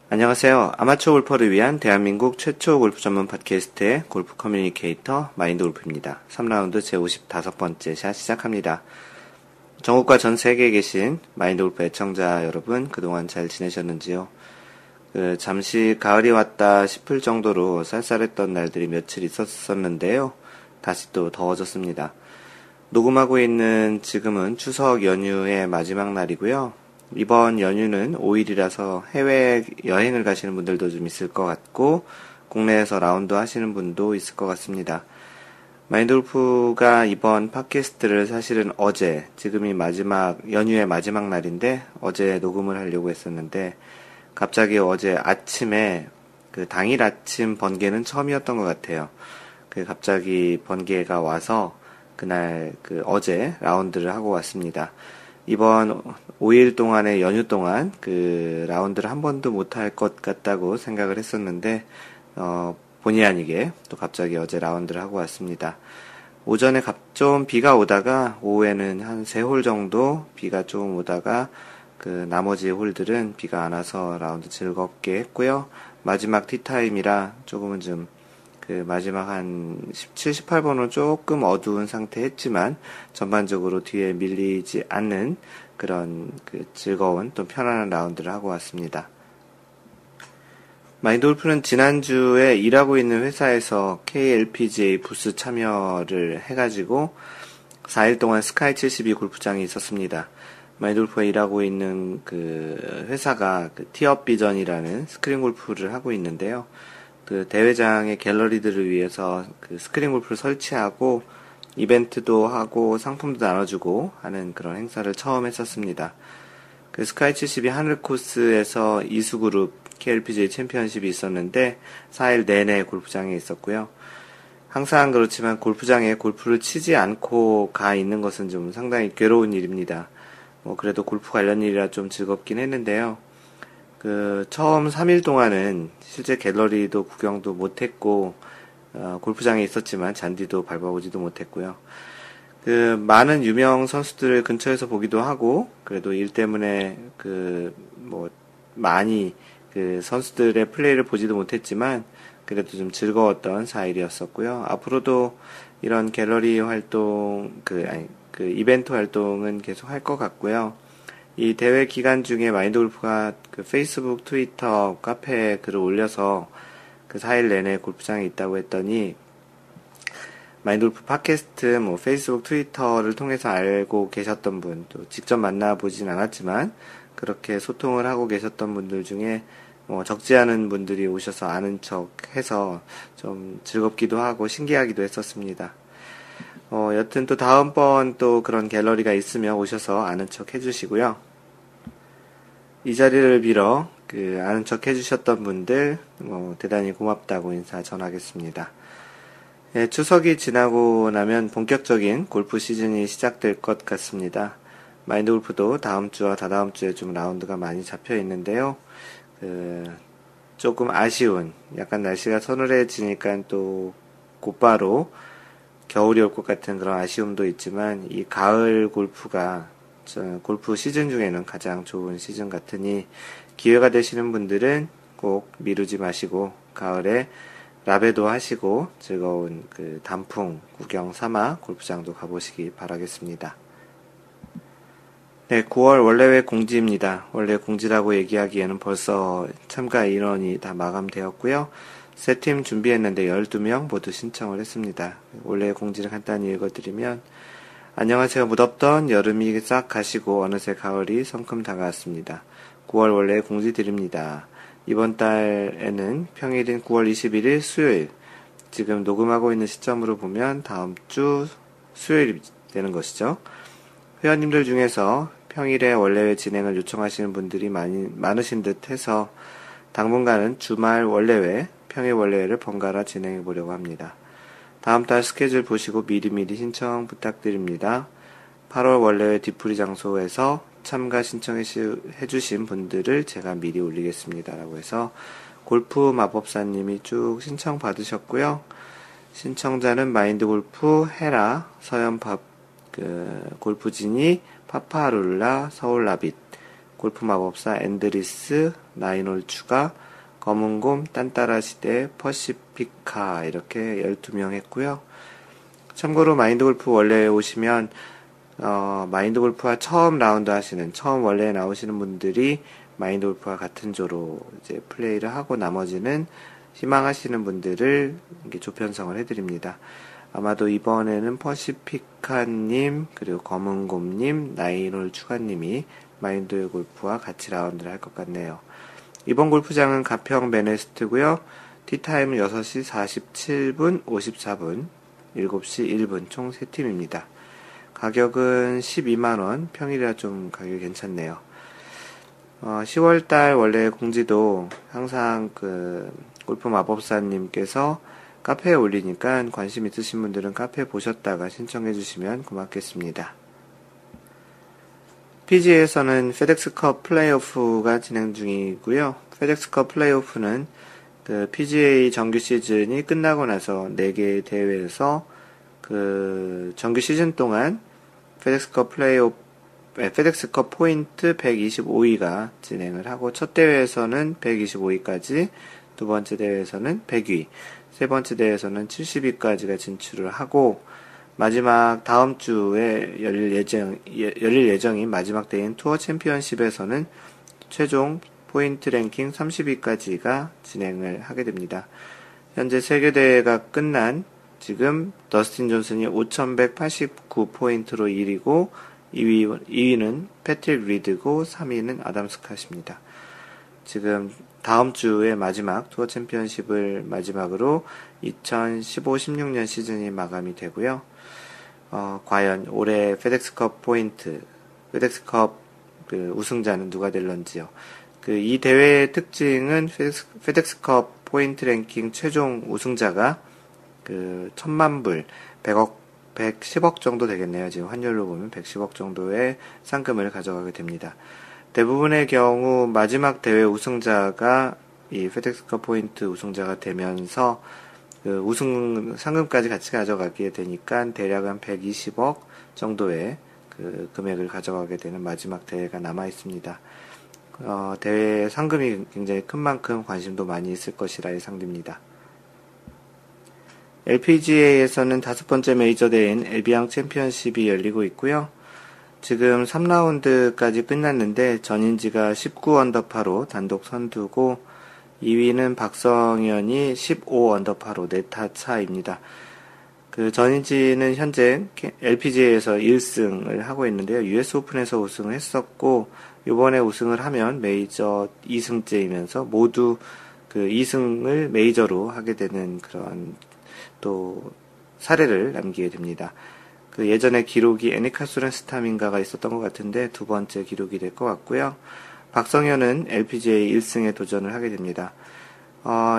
안녕하세요. 아마추어 골퍼를 위한 대한민국 최초 골프 전문 팟캐스트의 골프 커뮤니케이터 마인드 골프입니다. 3라운드 제55번째 샷 시작합니다. 전국과 전 세계에 계신 마인드 골프 애청자 여러분, 그동안 잘 지내셨는지요? 잠시 가을이 왔다 싶을 정도로 쌀쌀했던 날들이 며칠 있었었는데요. 다시 또 더워졌습니다. 녹음하고 있는 지금은 추석 연휴의 마지막 날이고요. 이번 연휴는 5일이라서 해외 여행을 가시는 분들도 좀 있을 것 같고, 국내에서 라운드 하시는 분도 있을 것 같습니다. 마인드골프가 이번 팟캐스트를 사실은 어제, 지금이 연휴의 마지막 날인데, 어제 녹음을 하려고 했었는데, 갑자기 어제 아침에, 당일 아침 번개는 처음이었던 것 같아요. 갑자기 번개가 와서, 그날, 어제 라운드를 하고 왔습니다. 이번 5일 동안의 연휴 동안 라운드를 한 번도 못할 것 같다고 생각을 했었는데, 본의 아니게 또 갑자기 어제 라운드를 하고 왔습니다. 오전에 좀 비가 오다가, 오후에는 한 3홀 정도 비가 좀 오다가, 나머지 홀들은 비가 안 와서 라운드 즐겁게 했고요. 마지막 티타임이라 조금은 좀 마지막 한 17, 18번은 조금 어두운 상태 했지만, 전반적으로 뒤에 밀리지 않는 그런 즐거운 또 편안한 라운드를 하고 왔습니다. 마인드 골프는 지난주에 일하고 있는 회사에서 KLPGA 부스 참여를 해가지고 4일 동안 스카이 72 골프장에 있었습니다. 마인드 골프가 일하고 있는 회사가 티업 비전이라는 스크린 골프를 하고 있는데요. 대회장의 갤러리들을 위해서 스크린 골프를 설치하고 이벤트도 하고 상품도 나눠주고 하는 그런 행사를 처음 했었습니다. 스카이 72 하늘 코스에서 이수그룹 KLPGA 챔피언십이 있었는데 4일 내내 골프장에 있었고요. 항상 그렇지만 골프장에 골프를 치지 않고 가 있는 것은 좀 상당히 괴로운 일입니다. 그래도 골프 관련 일이라 좀 즐겁긴 했는데요. 처음 3일 동안은 실제 갤러리도 구경도 못했고, 골프장에 있었지만 잔디도 밟아보지도 못했고요. 많은 유명 선수들을 근처에서 보기도 하고, 그래도 일 때문에 많이 선수들의 플레이를 보지도 못했지만, 그래도 좀 즐거웠던 4일이었었고요. 앞으로도 이런 갤러리 활동, 이벤트 활동은 계속 할 것 같고요. 이 대회 기간 중에 마인드 골프가 페이스북, 트위터, 카페에 글을 올려서 4일 내내 골프장에 있다고 했더니, 마인드 골프 팟캐스트, 페이스북, 트위터를 통해서 알고 계셨던 분, 또 직접 만나보진 않았지만, 그렇게 소통을 하고 계셨던 분들 중에, 적지 않은 분들이 오셔서 아는 척 해서 좀 즐겁기도 하고 신기하기도 했었습니다. 여튼 또 다음번 또 그런 갤러리가 있으면 오셔서 아는 척 해주시고요. 이 자리를 빌어 아는 척 해주셨던 분들 대단히 고맙다고 인사 전하겠습니다. 예, 추석이 지나고 나면 본격적인 골프 시즌이 시작될 것 같습니다. 마인드 골프도 다음 주와 다다음 주에 좀 라운드가 많이 잡혀 있는데요. 조금 아쉬운, 약간 날씨가 서늘해지니까 또 곧바로 겨울이 올 것 같은 그런 아쉬움도 있지만, 이 가을 골프가 골프 시즌 중에는 가장 좋은 시즌 같으니, 기회가 되시는 분들은 꼭 미루지 마시고 가을에 라베도 하시고 즐거운 단풍 구경 삼아 골프장도 가보시기 바라겠습니다. 네, 9월 원래회 공지입니다. 원래 공지라고 얘기하기에는 벌써 참가 인원이 다 마감되었고요. 세 팀 준비했는데 12명 모두 신청을 했습니다. 원래 공지를 간단히 읽어드리면, 안녕하세요. 무덥던 여름이 싹 가시고 어느새 가을이 성큼 다가왔습니다. 9월 원래 공지 드립니다. 이번 달에는 평일인 9월 21일 수요일, 지금 녹음하고 있는 시점으로 보면 다음 주 수요일이 되는 것이죠. 회원님들 중에서 평일에 원래회 진행을 요청하시는 분들이 많으신 듯 해서 당분간은 주말 원래회, 평일 원래회를 번갈아 진행해 보려고 합니다. 다음 달 스케줄 보시고 미리미리 신청 부탁드립니다. 8월 원래회 뒤풀이 장소에서 참가 신청해 주신 분들을 제가 미리 올리겠습니다. 라고 해서 골프 마법사님이 쭉 신청 받으셨고요. 신청자는 마인드 골프, 헤라, 서현 골프진이, 파파룰라, 서울 라빗, 골프 마법사 앤드리스, 나인홀 추가, 검은곰, 딴따라 시대, 퍼시피카 이렇게 12명 했고요. 참고로 마인드 골프 원래 오시면 마인드 골프와 처음 라운드 하시는, 처음 원래 나오시는 분들이 마인드 골프와 같은 조로 이제 플레이를 하고 나머지는 희망하시는 분들을 이렇게 조편성을 해드립니다. 아마도 이번에는 퍼시피카님, 그리고 검은곰님, 나인홀 추가님이 마인드 골프와 같이 라운드를 할 것 같네요. 이번 골프장은 가평 맨웨스트고요. 티타임은 6시 47분, 54분, 7시 1분 총 3팀입니다. 가격은 12만원, 평일이라 좀 가격이 괜찮네요. 10월달 원래 공지도 항상 골프 마법사님께서 카페에 올리니까 관심 있으신 분들은 카페 보셨다가 신청해 주시면 고맙겠습니다. PGA에서는 페덱스컵 플레이오프가 진행 중이고요. 페덱스컵 플레이오프는 PGA 정규 시즌이 끝나고 나서 4개의 대회에서 정규 시즌 동안 페덱스컵 페덱스컵 포인트 125위가 진행을 하고, 첫 대회에서는 125위까지, 두 번째 대회에서는 100위, 세 번째 대회에서는 70위까지가 진출을 하고, 마지막 다음 주에 열릴 예정인 마지막 대회인 투어 챔피언십에서는 최종 포인트 랭킹 30위까지가 진행을 하게 됩니다. 현재 세계대회가 끝난 지금 더스틴 존슨이 5189포인트로 1위고 2위는 패트릭 리드고 3위는 아담 스캇입니다. 지금 다음 주에 마지막 투어 챔피언십을 마지막으로 2015-16년 시즌이 마감이 되고요. 과연 올해 페덱스컵 우승자는 누가 될런지요. 이 대회의 특징은 페덱스컵 포인트 랭킹 최종 우승자가 1000만 불, 110억 정도 되겠네요. 지금 환율로 보면 110억 정도의 상금을 가져가게 됩니다. 대부분의 경우 마지막 대회 우승자가 이 페덱스컵 포인트 우승자가 되면서 우승 상금까지 같이 가져가게 되니까 대략 한 120억 정도의 금액을 가져가게 되는 마지막 대회가 남아 있습니다. 대회 상금이 굉장히 큰 만큼 관심도 많이 있을 것이라 예상됩니다. LPGA에서는 5번째 메이저 대회인 에비앙 챔피언십이 열리고 있고요. 지금 3라운드까지 끝났는데 전인지가 19언더파로 단독 선두고 2위는 박성현이 15언더파로 4타 차입니다. 전인지는 현재 LPGA에서 1승을 하고 있는데요. US 오픈에서 우승을 했었고 이번에 우승을 하면 메이저 2승째이면서 모두 2승을 메이저로 하게 되는 그런 또 사례를 남기게 됩니다. 예전에 기록이 애니카수렌 스타민가가 있었던 것 같은데 두 번째 기록이 될 것 같고요. 박성현은 LPGA 1승에 도전을 하게 됩니다.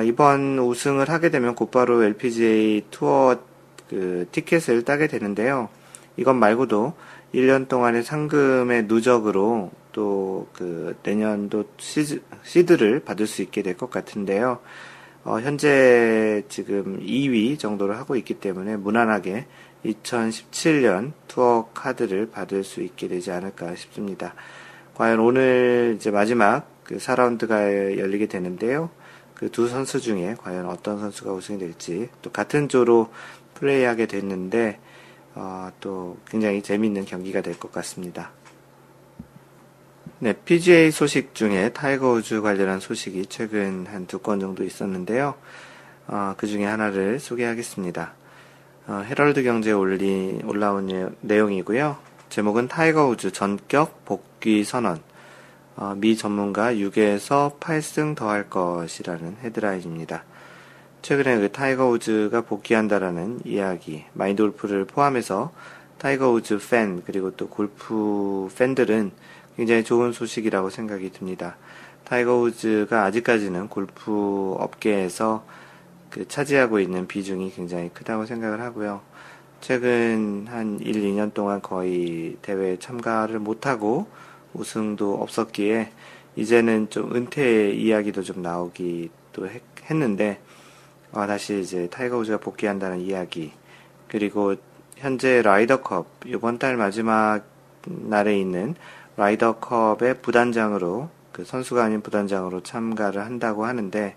이번 우승을 하게 되면 곧바로 LPGA 투어 티켓을 따게 되는데요. 이것 말고도 1년 동안의 상금의 누적으로 또 내년도 시드를 받을 수 있게 될 것 같은데요. 현재 지금 2위 정도를 하고 있기 때문에 무난하게 2017년 투어 카드를 받을 수 있게 되지 않을까 싶습니다. 과연 오늘 이제 마지막 4라운드가 열리게 되는데요. 두 선수 중에 과연 어떤 선수가 우승이 될지, 또 같은 조로 플레이하게 됐는데 또 굉장히 재미있는 경기가 될 것 같습니다. 네, PGA 소식 중에 타이거 우즈 관련한 소식이 최근 한 2건 정도 있었는데요. 그 중에 하나를 소개하겠습니다. 헤럴드 경제에 올라온 내용이고요. 제목은 타이거 우즈 전격 복귀 선언. 미 전문가 6에서 8승 더 할 것이라는 헤드라인입니다. 최근에 타이거 우즈가 복귀한다라는 이야기, 마인드 골프를 포함해서 타이거 우즈 팬, 그리고 또 골프 팬들은 굉장히 좋은 소식이라고 생각이 듭니다. 타이거 우즈가 아직까지는 골프 업계에서 차지하고 있는 비중이 굉장히 크다고 생각을 하고요. 최근 한 1, 2년 동안 거의 대회에 참가를 못하고 우승도 없었기에 이제는 좀 은퇴 이야기도 좀 나오기도 했는데, 다시 이제 타이거 우즈가 복귀한다는 이야기, 그리고 현재 라이더컵, 이번 달 마지막 날에 있는 라이더컵의 부단장으로, 그 선수가 아닌 부단장으로 참가를 한다고 하는데,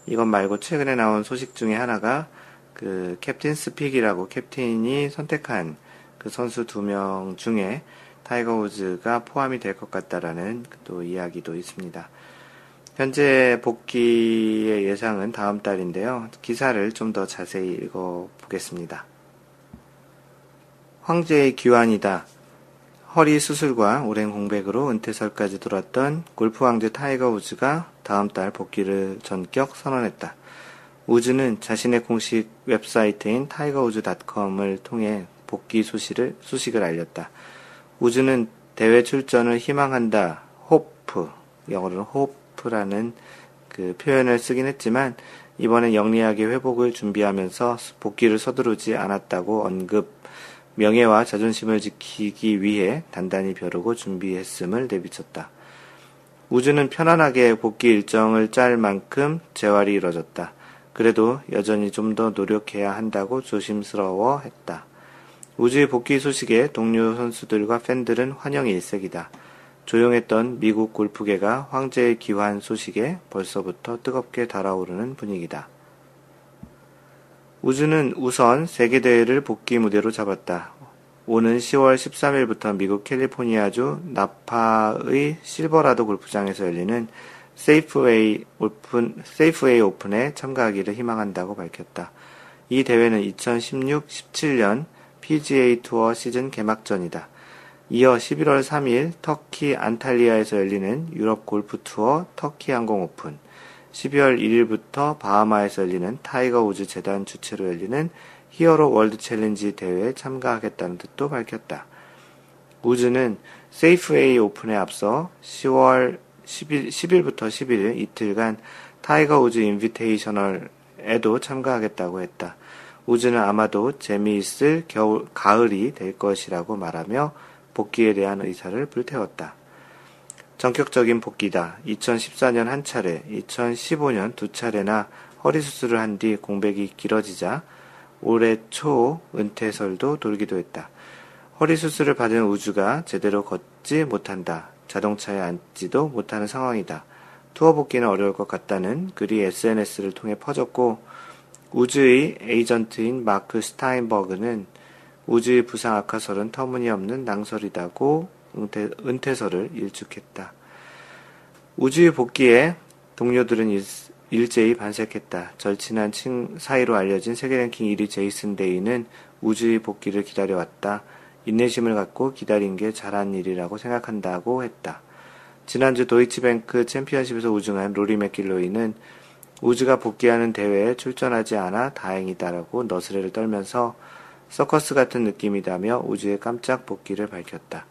이것 말고 최근에 나온 소식 중에 하나가 그 캡틴 스픽이라고 캡틴이 선택한 그 선수 2명 중에 타이거 우즈가 포함이 될 것 같다라는 또 이야기도 있습니다. 현재 복귀의 예상은 다음 달인데요. 기사를 좀 더 자세히 읽어보겠습니다. 황제의 귀환이다. 허리 수술과 오랜 공백으로 은퇴설까지 돌았던 골프 왕제 타이거 우즈가 다음 달 복귀를 전격 선언했다. 우즈는 자신의 공식 웹사이트인 tigerwoods.com을 통해 복귀 소식을 알렸다. 우즈는 대회 출전을 희망한다. 호프, 영어로는 호프라는 그 표현을 쓰긴 했지만 이번엔 영리하게 회복을 준비하면서 복귀를 서두르지 않았다고 언급, 명예와 자존심을 지키기 위해 단단히 벼르고 준비했음을 내비쳤다. 우즈는 편안하게 복귀 일정을 짤 만큼 재활이 이뤄졌다. 그래도 여전히 좀 더 노력해야 한다고 조심스러워했다. 우즈의 복귀 소식에 동료 선수들과 팬들은 환영의 일색이다. 조용했던 미국 골프계가 황제의 귀환 소식에 벌써부터 뜨겁게 달아오르는 분위기다. 우즈는 우선 세계대회를 복귀 무대로 잡았다. 오는 10월 13일부터 미국 캘리포니아주 나파의 실버라도 골프장에서 열리는 세이프웨이 오픈에 참가하기를 희망한다고 밝혔다. 이 대회는 2016-17년 PGA 투어 시즌 개막전이다. 이어 11월 3일 터키 안탈리아에서 열리는 유럽 골프 투어 터키 항공 오픈, 12월 1일부터 바하마에서 열리는 타이거 우즈 재단 주최로 열리는 히어로 월드 챌린지 대회에 참가하겠다는 뜻도 밝혔다. 우즈는 세이프웨이 오픈에 앞서 10일부터 11일 이틀간 타이거 우즈 인비테이셔널에도 참가하겠다고 했다. 우즈는 아마도 재미있을 가을이 될 것이라고 말하며 복귀에 대한 의사를 불태웠다. 전격적인 복귀다. 2014년 한 차례, 2015년 2차례나 허리 수술을 한 뒤 공백이 길어지자 올해 초 은퇴설도 돌기도 했다. 허리 수술을 받은 우즈가 제대로 걷지 못한다. 자동차에 앉지도 못하는 상황이다. 투어 복귀는 어려울 것 같다는 글이 SNS를 통해 퍼졌고, 우즈의 에이전트인 마크 스타인버그는 우즈의 부상 악화설은 터무니없는 낭설이다고 은퇴설을 일축했다. 우즈의 복귀에 동료들은 일제히 반색했다. 절친한 사이로 알려진 세계 랭킹 1위 제이슨 데이는 우즈의 복귀를 기다려왔다. 인내심을 갖고 기다린 게 잘한 일이라고 생각한다고 했다. 지난주 도이치뱅크 챔피언십에서 우승한 로리 맥길로이는 우즈가 복귀하는 대회에 출전하지 않아 다행이다라고 너스레를 떨면서 서커스 같은 느낌이다며 우즈의 깜짝 복귀를 밝혔다.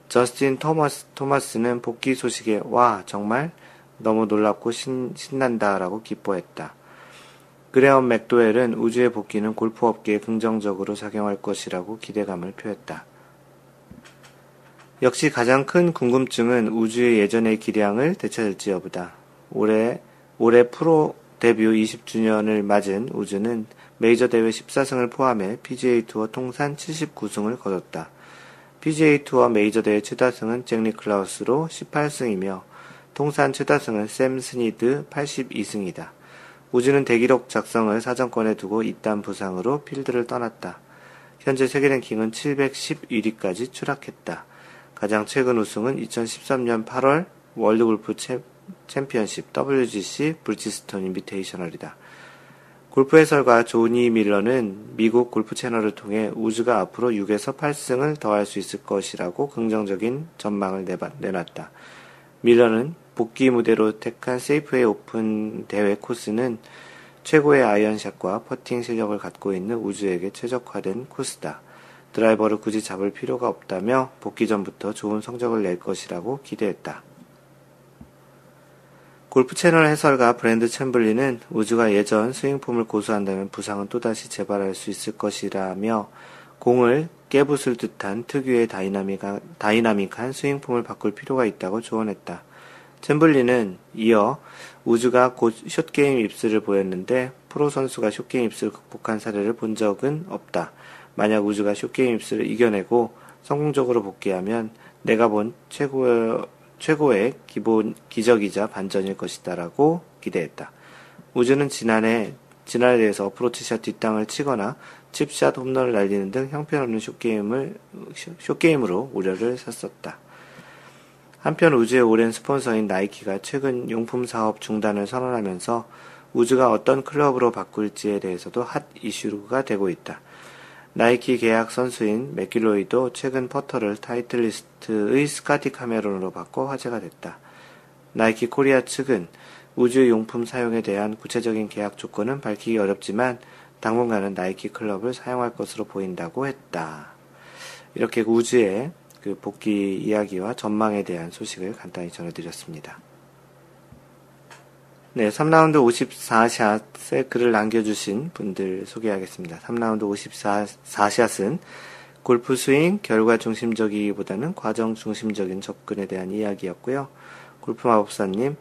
저스틴 토마스는 복귀 소식에 와 정말 너무 놀랍고 신난다라고 기뻐했다. 그레엄 맥도웰은 우즈의 복귀는 골프 업계에 긍정적으로 작용할 것이라고 기대감을 표했다. 역시 가장 큰 궁금증은 우즈의 예전의 기량을 되찾을지 여부다. 올해 프로 데뷔 20주년을 맞은 우즈는 메이저 대회 14승을 포함해 PGA 투어 통산 79승을 거뒀다. PGA 투어 메이저 대회 최다승은 잭 니클라우스로 18승이며 통산 최다승은 샘 스니드 82승이다. 우즈는 대기록 작성을 사정권에 두고 이딴 부상으로 필드를 떠났다. 현재 세계 랭킹은 711위까지 추락했다. 가장 최근 우승은 2013년 8월 월드골프 챔피언십 WGC 브리지스톤 인비테이셔널이다. 골프 해설가 조니 밀러는 미국 골프 채널을 통해 우즈가 앞으로 6에서 8승을 더할 수 있을 것이라고 긍정적인 전망을 내놨다. 밀러는 복귀 무대로 택한 세이프웨이 오픈 대회 코스는 최고의 아이언샷과 퍼팅 실력을 갖고 있는 우즈에게 최적화된 코스다. 드라이버를 굳이 잡을 필요가 없다며 복귀 전부터 좋은 성적을 낼 것이라고 기대했다. 골프 채널 해설가 브랜드 챔블리는 우즈가 예전 스윙폼을 고수한다면 부상은 또다시 재발할 수 있을 것이라며 공을 깨부술 듯한 특유의 다이나믹한 스윙폼을 바꿀 필요가 있다고 조언했다. 챔블리는 이어 우즈가 곧 숏게임 입술을 보였는데 프로 선수가 숏게임 입술을 극복한 사례를 본 적은 없다. 만약 우즈가 숏게임 입술을 이겨내고 성공적으로 복귀하면 내가 본 최고의 기적이자 반전일 것이다라고 기대했다. 우주는 지난해에 대해서 어프로치샷 뒷땅을 치거나 칩샷 홈런을 날리는 등 형편없는 쇼게임으로 우려를 샀었다. 한편 우주의 오랜 스폰서인 나이키가 최근 용품 사업 중단을 선언하면서 우주가 어떤 클럽으로 바꿀지에 대해서도 핫 이슈가 되고 있다. 나이키 계약 선수인 맥길로이도 최근 퍼터를 타이틀리스트의 스카티 카메론으로 바꿔 화제가 됐다. 나이키 코리아 측은 우주 용품 사용에 대한 구체적인 계약 조건은 밝히기 어렵지만 당분간은 나이키 클럽을 사용할 것으로 보인다고 했다. 이렇게 우주의 그 복귀 이야기와 전망에 대한 소식을 간단히 전해드렸습니다. 네, 3라운드 54샷에 글을 남겨주신 분들 소개하겠습니다. 3라운드 54샷은 골프 스윙, 결과 중심적이기보다는 과정 중심적인 접근에 대한 이야기였고요. 골프 마법사님,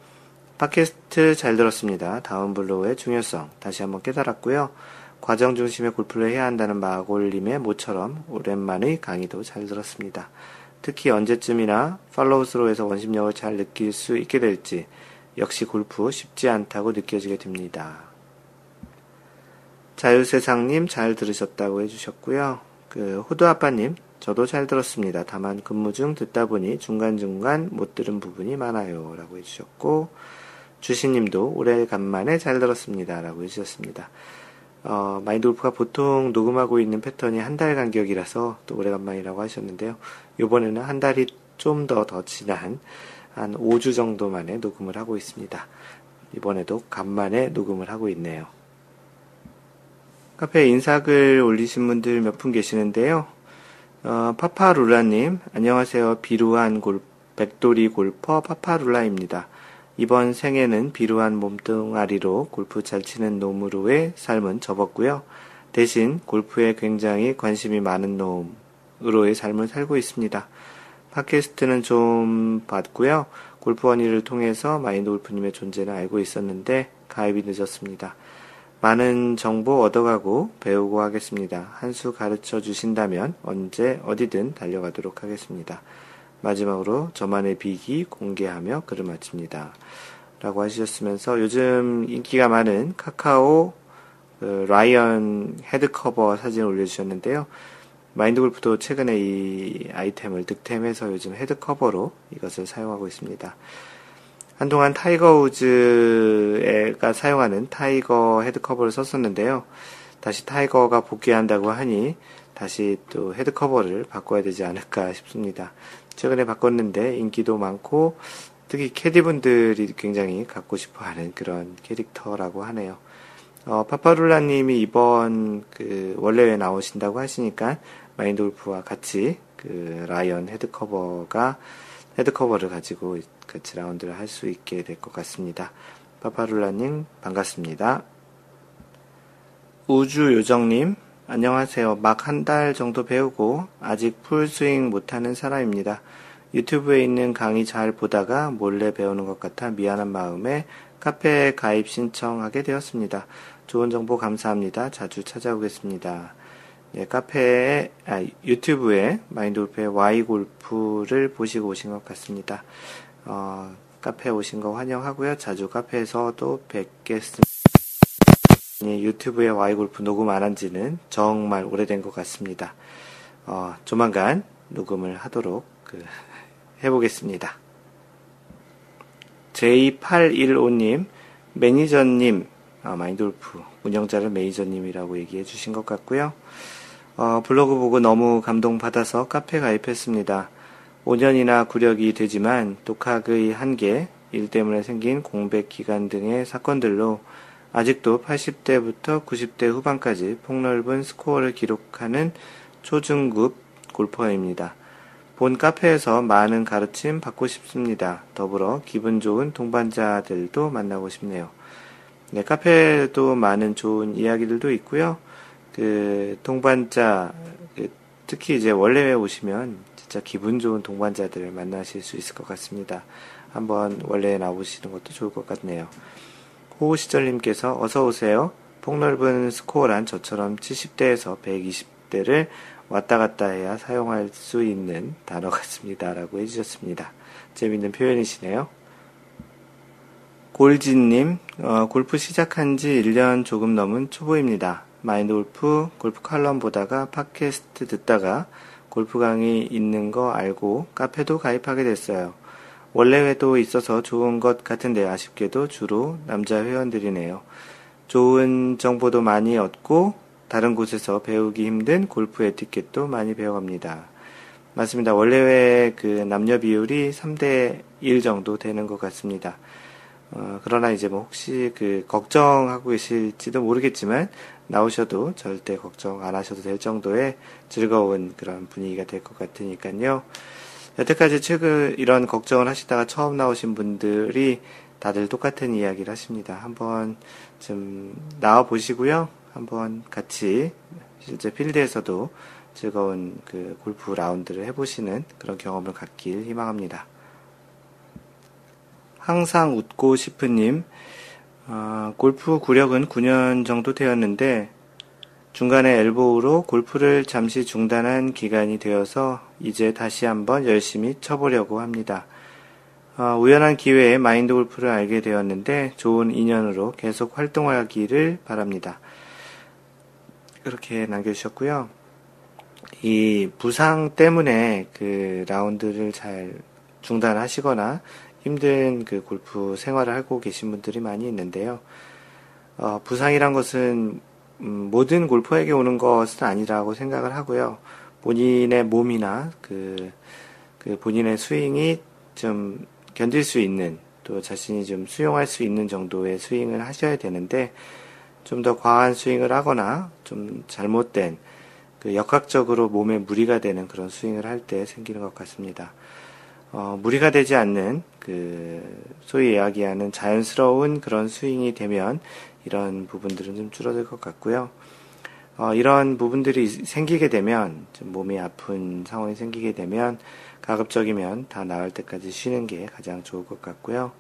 팟캐스트 잘 들었습니다. 다운 블로우의 중요성 다시 한번 깨달았고요. 과정 중심의 골프를 해야 한다는 마골님의 모처럼 오랜만의 강의도 잘 들었습니다. 특히 언제쯤이나 팔로우스로에서 원심력을 잘 느낄 수 있게 될지 역시 골프 쉽지 않다고 느껴지게 됩니다. 자유세상님 잘 들으셨다고 해주셨고요. 호두아빠님 저도 잘 들었습니다. 다만 근무 중 듣다 보니 중간중간 못 들은 부분이 많아요 라고 해주셨고, 주신님도 오래간만에 잘 들었습니다 라고 해주셨습니다. 마인드 골프가 보통 녹음하고 있는 패턴이 한 달 간격이라서 또 오래간만이라고 하셨는데요. 이번에는 한 달이 좀 더 지난 한 5주 정도 만에 녹음을 하고 있습니다. 이번에도 간만에 녹음을 하고 있네요. 카페에 인사글 올리신 분들 몇 분 계시는데요. 파파룰라님, 안녕하세요. 비루한 백돌이 골퍼 파파룰라입니다. 이번 생에는 비루한 몸뚱아리로 골프 잘 치는 놈으로의 삶은 접었고요. 대신 골프에 굉장히 관심이 많은 놈으로의 삶을 살고 있습니다. 팟캐스트는 좀 봤고요. 골프원이를 통해서 마인드 골프님의 존재는 알고 있었는데 가입이 늦었습니다. 많은 정보 얻어가고 배우고 하겠습니다. 한 수 가르쳐 주신다면 언제 어디든 달려가도록 하겠습니다. 마지막으로 저만의 비기 공개하며 글을 마칩니다. 라고 하셨으면서 요즘 인기가 많은 카카오 라이언 헤드커버 사진을 올려주셨는데요. 마인드 골프도 최근에 이 아이템을 득템해서 요즘 헤드커버로 이것을 사용하고 있습니다. 한동안 타이거 우즈가 사용하는 타이거 헤드커버를 썼었는데요. 다시 타이거가 복귀한다고 하니 다시 또 헤드커버를 바꿔야 되지 않을까 싶습니다. 최근에 바꿨는데 인기도 많고 특히 캐디분들이 굉장히 갖고 싶어하는 그런 캐릭터라고 하네요. 파파룰라님이 이번 원래에 나오신다고 하시니까 마인드 골프와 같이 라이언 헤드커버를 가지고 같이 라운드를 할 수 있게 될 것 같습니다. 파파룰라님 반갑습니다. 우주요정님 안녕하세요. 막 한 달 정도 배우고 아직 풀스윙 못하는 사람입니다. 유튜브에 있는 강의 잘 보다가 몰래 배우는 것 같아 미안한 마음에 카페에 가입 신청하게 되었습니다. 좋은 정보 감사합니다. 자주 찾아오겠습니다. 네, 유튜브에 마인드 골프의 Y 골프를 보시고 오신 것 같습니다. 카페에 오신 거 환영하고요. 자주 카페에서도 뵙겠습니다. 유튜브에 Y 골프 녹음 안 한 지는 정말 오래된 것 같습니다. 조만간 녹음을 하도록 해보겠습니다. J815님, 매니저님, 마인드 골프 운영자를 매니저님이라고 얘기해 주신 것 같고요. 블로그 보고 너무 감동받아서 카페 가입했습니다. 5년이나 구력이 되지만 독학의 한계, 일 때문에 생긴 공백 기간 등의 사건들로 아직도 80대부터 90대 후반까지 폭넓은 스코어를 기록하는 초중급 골퍼입니다. 본 카페에서 많은 가르침 받고 싶습니다. 더불어 기분 좋은 동반자들도 만나고 싶네요. 네, 카페에도 많은 좋은 이야기들도 있고요. 동반자, 특히 이제 원래에 오시면 진짜 기분 좋은 동반자들을 만나실 수 있을 것 같습니다. 한번 원래에 나오시는 것도 좋을 것 같네요. 호우시절님께서 어서오세요. 폭넓은 스코어란 저처럼 70대에서 120대를 왔다 갔다 해야 사용할 수 있는 단어 같습니다. 라고 해주셨습니다. 재밌는 표현이시네요. 골진님, 골프 시작한 지 1년 조금 넘은 초보입니다. 마인드 골프, 골프 칼럼 보다가 팟캐스트 듣다가 골프 강의 있는 거 알고 카페도 가입하게 됐어요. 원래회도 있어서 좋은 것 같은데 아쉽게도 주로 남자 회원들이네요. 좋은 정보도 많이 얻고 다른 곳에서 배우기 힘든 골프 에티켓도 많이 배워갑니다. 맞습니다. 원래회 그 남녀 비율이 3대 1 정도 되는 것 같습니다. 그러나 이제 뭐 혹시 그 걱정하고 계실지도 모르겠지만 나오셔도 절대 걱정 안 하셔도 될 정도의 즐거운 그런 분위기가 될 것 같으니까요. 여태까지 최근 이런 걱정을 하시다가 처음 나오신 분들이 다들 똑같은 이야기를 하십니다. 한번 좀 나와 보시고요. 한번 같이 실제 필드에서도 즐거운 그 골프 라운드를 해보시는 그런 경험을 갖길 희망합니다. 항상 웃고 싶은님, 골프 구력은 9년 정도 되었는데 중간에 엘보우로 골프를 잠시 중단한 기간이 되어서 이제 다시 한번 열심히 쳐보려고 합니다. 우연한 기회에 마인드 골프를 알게 되었는데 좋은 인연으로 계속 활동하기를 바랍니다. 그렇게 남겨주셨고요. 이 부상 때문에 그 라운드를 잘 중단하시거나 힘든 그 골프 생활을 하고 계신 분들이 많이 있는데요. 부상이란 것은 모든 골퍼에게 오는 것은 아니라고 생각을 하고요. 본인의 몸이나 그 본인의 스윙이 좀 견딜 수 있는, 또 자신이 좀 수용할 수 있는 정도의 스윙을 하셔야 되는데, 좀 더 과한 스윙을 하거나 좀 잘못된 그 역학적으로 몸에 무리가 되는 그런 스윙을 할 때 생기는 것 같습니다. 무리가 되지 않는 그 소위 이야기하는 자연스러운 그런 스윙이 되면 이런 부분들은 좀 줄어들 것 같고요. 이런 부분들이 생기게 되면 좀 몸이 아픈 상황이 생기게 되면 가급적이면 다 나을 때까지 쉬는 게 가장 좋을 것 같고요.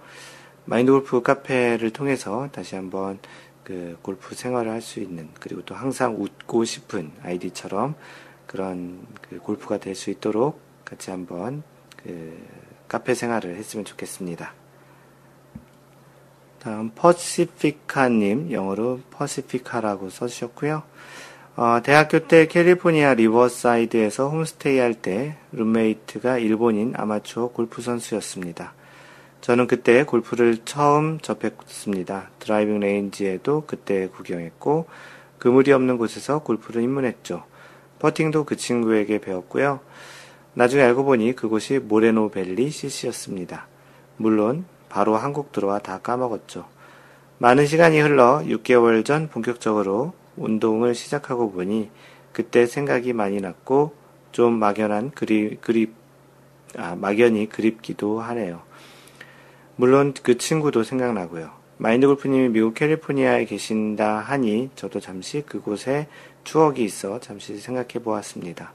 마인드 골프 카페를 통해서 다시 한번 그 골프 생활을 할 수 있는, 그리고 또 항상 웃고 싶은 아이디처럼 그런 그 골프가 될 수 있도록 같이 한번 그 카페 생활을 했으면 좋겠습니다. 다음 퍼시피카님, 영어로 퍼시피카라고 써주셨고요. 대학교 때 캘리포니아 리버사이드에서 홈스테이 할 때 룸메이트가 일본인 아마추어 골프 선수였습니다. 저는 그때 골프를 처음 접했습니다. 드라이빙 레인지에도 그때 구경했고 그물이 없는 곳에서 골프를 입문했죠. 퍼팅도 그 친구에게 배웠고요. 나중에 알고 보니 그곳이 모레노 밸리 CC였습니다. 물론 바로 한국 들어와 다 까먹었죠. 많은 시간이 흘러 6개월 전 본격적으로 운동을 시작하고 보니 그때 생각이 많이 났고 좀 막연히 그립기도 하네요. 물론 그 친구도 생각나고요. 마인드 골프님이 미국 캘리포니아에 계신다 하니 저도 잠시 그곳에 추억이 있어 잠시 생각해 보았습니다.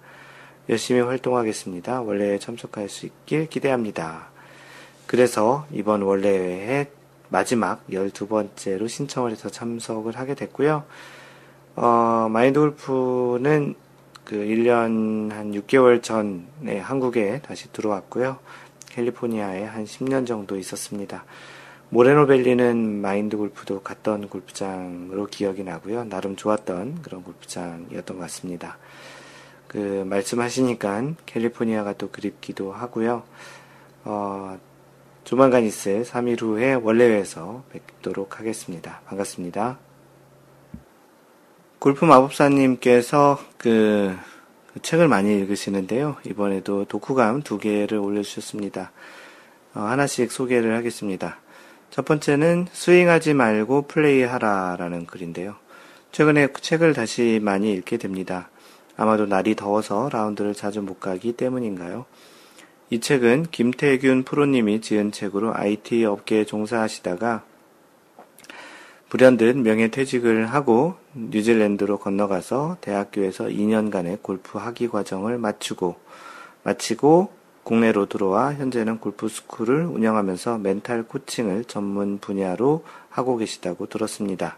열심히 활동하겠습니다. 원래에 참석할 수 있길 기대합니다. 그래서 이번 원래회에 마지막 12번째로 신청을 해서 참석을 하게 됐고요. 마인드 골프는 그 1년 한 6개월 전에 한국에 다시 들어왔고요. 캘리포니아에 한 10년 정도 있었습니다. 모레노밸리는 마인드 골프도 갔던 골프장으로 기억이 나고요. 나름 좋았던 그런 골프장이었던 것 같습니다. 그 말씀하시니까 캘리포니아가 또 그립기도 하고요. 조만간 있을 3일 후에 원래회에서 뵙도록 하겠습니다. 반갑습니다. 골프 마법사님께서 그 책을 많이 읽으시는데요. 이번에도 독후감 2개를 올려주셨습니다. 하나씩 소개를 하겠습니다. 첫 번째는 스윙하지 말고 플레이하라 라는 글인데요. 최근에 책을 다시 많이 읽게 됩니다. 아마도 날이 더워서 라운드를 자주 못 가기 때문인가요? 이 책은 김태균 프로님이 지은 책으로 IT 업계에 종사하시다가 불현듯 명예퇴직을 하고 뉴질랜드로 건너가서 대학교에서 2년간의 골프 학위 과정을 마치고 국내로 들어와 현재는 골프 스쿨을 운영하면서 멘탈 코칭을 전문 분야로 하고 계시다고 들었습니다.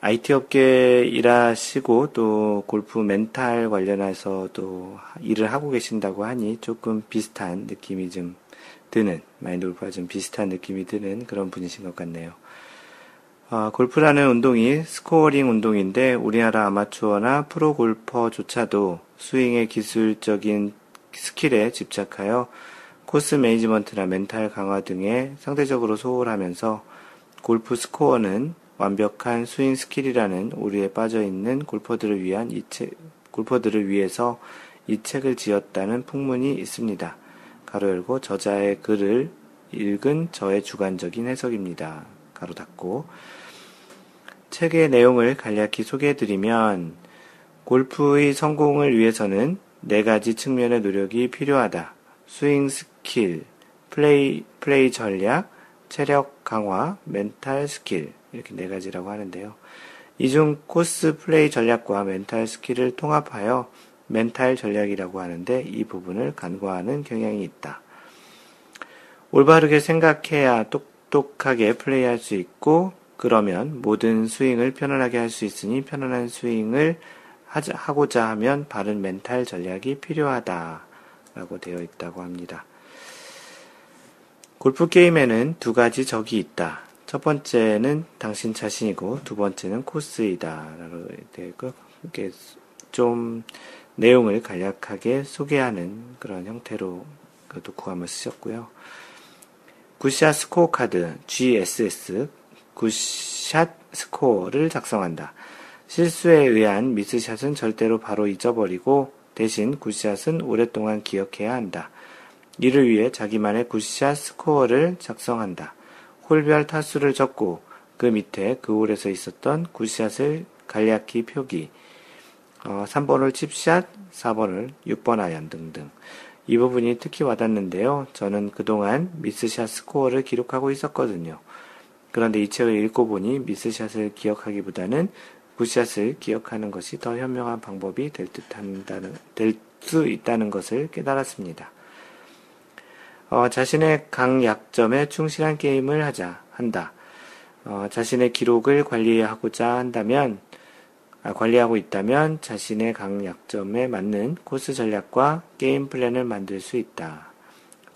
IT 업계 일하시고 또 골프 멘탈 관련해서 또 일을 하고 계신다고 하니 조금 비슷한 느낌이 좀 드는, 마인드 골프와 좀 비슷한 느낌이 드는 그런 분이신 것 같네요. 골프라는 운동이 스코어링 운동인데 우리나라 아마추어나 프로 골퍼조차도 스윙의 기술적인 스킬에 집착하여 코스 매니지먼트나 멘탈 강화 등에 상대적으로 소홀하면서 골프 스코어는 완벽한 스윙 스킬이라는 오류에 빠져있는 골퍼들을 위해서 이 책을 지었다는 풍문이 있습니다. 가로 열고 저자의 글을 읽은 저의 주관적인 해석입니다. 가로 닫고. 책의 내용을 간략히 소개해드리면 골프의 성공을 위해서는 4가지 측면의 노력이 필요하다. 스윙 스킬, 플레이 전략, 체력 강화, 멘탈 스킬 이렇게 4가지라고 하는데요. 이 중 코스 플레이 전략과 멘탈 스킬을 통합하여 멘탈 전략이라고 하는데 이 부분을 간과하는 경향이 있다. 올바르게 생각해야 똑똑하게 플레이할 수 있고 그러면 모든 스윙을 편안하게 할 수 있으니 편안한 스윙을 하고자 하면 바른 멘탈 전략이 필요하다 라고 되어 있다고 합니다. 골프 게임에는 2가지 적이 있다. 첫 번째는 당신 자신이고 두 번째는 코스이다 라고 되어 있고 이렇게 좀 내용을 간략하게 소개하는 그런 형태로 그 독후감을 쓰셨고요. 굿샷 스코어 카드 GSS 굿샷 스코어를 작성한다. 실수에 의한 미스샷은 절대로 바로 잊어버리고 대신 굿샷은 오랫동안 기억해야 한다. 이를 위해 자기만의 굿샷 스코어를 작성한다. 홀별 타수를 적고 그 밑에 그 홀에서 있었던 굿샷을 간략히 표기. 3번을 칩샷, 4번을 6번 아이언 등등. 이 부분이 특히 와닿는데요. 저는 그동안 미스샷 스코어를 기록하고 있었거든요. 그런데 이 책을 읽고 보니 미스샷을 기억하기보다는 굿샷을 기억하는 것이 더 현명한 방법이 될 수 있다는 것을 깨달았습니다. 자신의 강약점에 충실한 게임을 한다. 자신의 기록을 관리하고 있다면 자신의 강약점에 맞는 코스 전략과 게임 플랜을 만들 수 있다.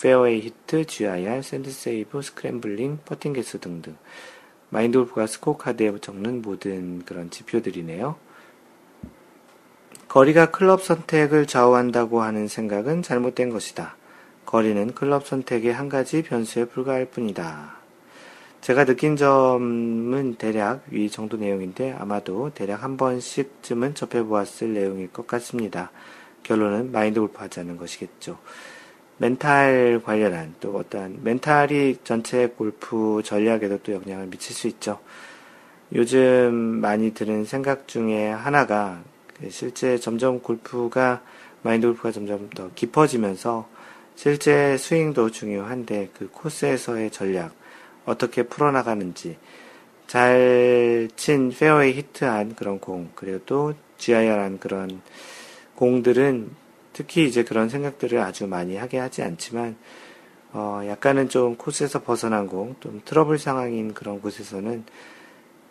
페어웨이 히트, GIR, 샌드 세이브, 스크램블링, 퍼팅 개수 등등. 마인드 골프가 스코어 카드에 적는 모든 그런 지표들이네요. 거리가 클럽 선택을 좌우한다고 하는 생각은 잘못된 것이다. 거리는 클럽 선택의 한 가지 변수에 불과할 뿐이다. 제가 느낀 점은 대략 이 정도 내용인데 아마도 대략 한 번씩쯤은 접해보았을 내용일 것 같습니다. 결론은 마인드 골프 하자는 것이겠죠. 멘탈 관련한 또 어떠한 멘탈이 전체 골프 전략에도 또 영향을 미칠 수 있죠. 요즘 많이 드는 생각 중에 하나가 실제 점점 마인드 골프가 점점 더 깊어지면서 실제 스윙도 중요한데 그 코스에서의 전략 어떻게 풀어나가는지 잘 친 페어웨이 히트한 그런 공 그리고 또 GIR한 그런 공들은 특히 이제 그런 생각들을 아주 많이 하게 하지 않지만 약간은 좀 코스에서 벗어난 공, 좀 트러블 상황인 그런 곳에서는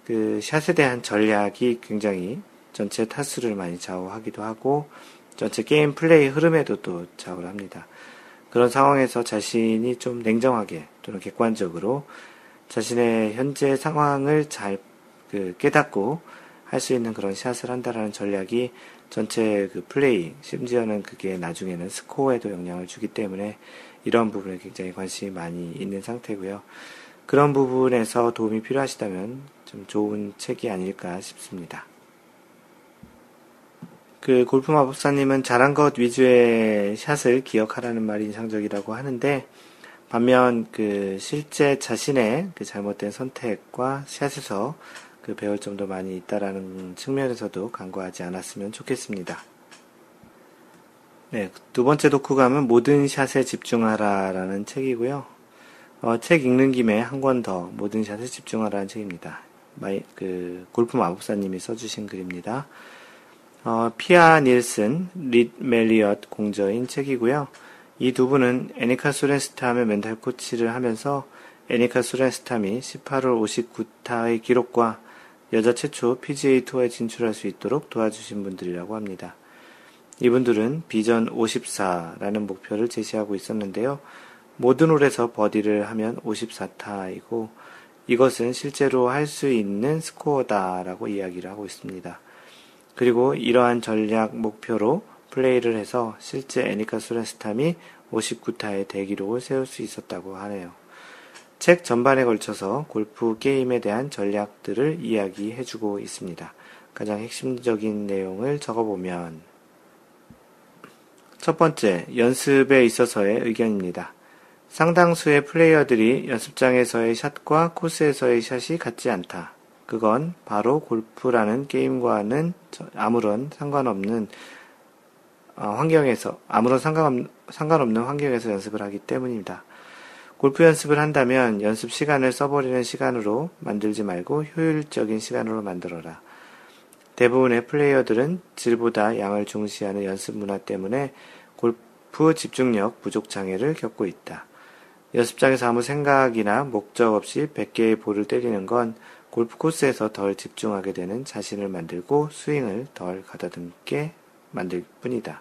그 샷에 대한 전략이 굉장히 전체 타수를 많이 좌우하기도 하고 전체 게임 플레이 흐름에도 또 좌우를 합니다. 그런 상황에서 자신이 좀 냉정하게 또는 객관적으로 자신의 현재 상황을 잘 깨닫고 할 수 있는 그런 샷을 한다라는 전략이 전체 그 플레이, 심지어는 그게 나중에는 스코어에도 영향을 주기 때문에 이런 부분에 굉장히 관심이 많이 있는 상태고요. 그런 부분에서 도움이 필요하시다면 좀 좋은 책이 아닐까 싶습니다. 그 골프 마법사님은 잘한 것 위주의 샷을 기억하라는 말이 인상적이라고 하는데 반면 그 실제 자신의 그 잘못된 선택과 샷에서 그 배울 점도 많이 있다라는 측면에서도 간과하지 않았으면 좋겠습니다. 네, 두 번째 독후감은 모든 샷에 집중하라라는 책이고요. 책 읽는 김에 한 권 더 모든 샷에 집중하라는 책입니다. 골프 마법사님이 써주신 글입니다. 피아 닐슨, 릿 멜리엇 공저인 책이고요. 이 두 분은 애니카 소렌스탐의 멘탈 코치를 하면서 애니카 소렌스탐이 18홀 59타의 기록과 여자 최초 PGA 투어에 진출할 수 있도록 도와주신 분들이라고 합니다. 이분들은 비전 54라는 목표를 제시하고 있었는데요. 모든 홀에서 버디를 하면 54타이고 이것은 실제로 할 수 있는 스코어다라고 이야기를 하고 있습니다. 그리고 이러한 전략 목표로 플레이를 해서 실제 애니카 수레스탐이 59타의 대기록을 세울 수 있었다고 하네요. 책 전반에 걸쳐서 골프 게임에 대한 전략들을 이야기해주고 있습니다. 가장 핵심적인 내용을 적어보면 첫 번째, 연습에 있어서의 의견입니다. 상당수의 플레이어들이 연습장에서의 샷과 코스에서의 샷이 같지 않다. 그건 바로 골프라는 게임과는 아무런 상관없는 환경에서 연습을 하기 때문입니다. 골프 연습을 한다면 연습 시간을 써버리는 시간으로 만들지 말고 효율적인 시간으로 만들어라. 대부분의 플레이어들은 질보다 양을 중시하는 연습 문화 때문에 골프 집중력 부족 장애를 겪고 있다. 연습장에서 아무 생각이나 목적 없이 100개의 볼을 때리는 건 골프 코스에서 덜 집중하게 되는 자신을 만들고 스윙을 덜 가다듬게 만들 뿐이다.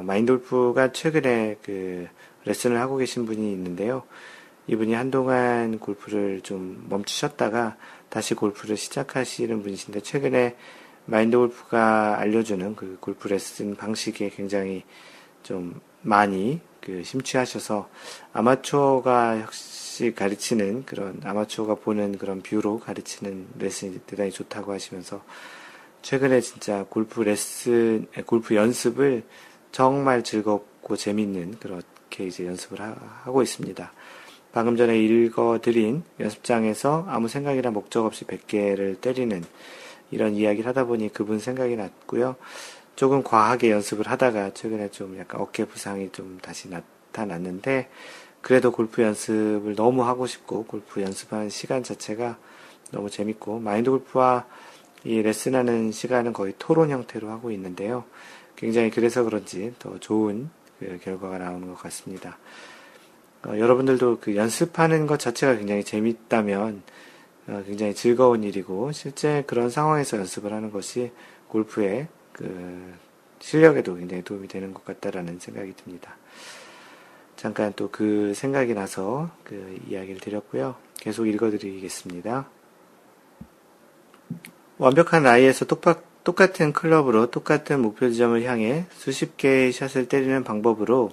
마인돌프가 최근에 레슨을 하고 계신 분이 있는데요. 이분이 한동안 골프를 좀 멈추셨다가 다시 골프를 시작하시는 분이신데 최근에 마인드 골프가 알려주는 그 골프 레슨 방식에 굉장히 좀 많이 심취하셔서 아마추어가 역시 가르치는 그런 아마추어가 보는 그런 뷰로 가르치는 레슨이 대단히 좋다고 하시면서 최근에 진짜 골프 연습을 정말 즐겁고 재밌는 그렇게 이제 연습을 하고 있습니다. 방금 전에 읽어드린 연습장에서 아무 생각이나 목적 없이 100개를 때리는 이런 이야기를 하다 보니 그분 생각이 났고요. 조금 과하게 연습을 하다가 최근에 좀 약간 어깨 부상이 좀 다시 나타났는데 그래도 골프 연습을 너무 하고 싶고 골프 연습하는 시간 자체가 너무 재밌고 마인드 골프와 이 레슨하는 시간은 거의 토론 형태로 하고 있는데요. 굉장히 그래서 그런지 더 좋은 결과가 나오는 것 같습니다. 여러분들도 연습하는 것 자체가 굉장히 재밌다면 굉장히 즐거운 일이고 실제 그런 상황에서 연습을 하는 것이 골프의 실력에도 굉장히 도움이 되는 것 같다라는 생각이 듭니다. 잠깐 또 그 생각이 나서 이야기를 드렸고요. 계속 읽어드리겠습니다. 완벽한 라이에서 똑같은 클럽으로 똑같은 목표 지점을 향해 수십 개의 샷을 때리는 방법으로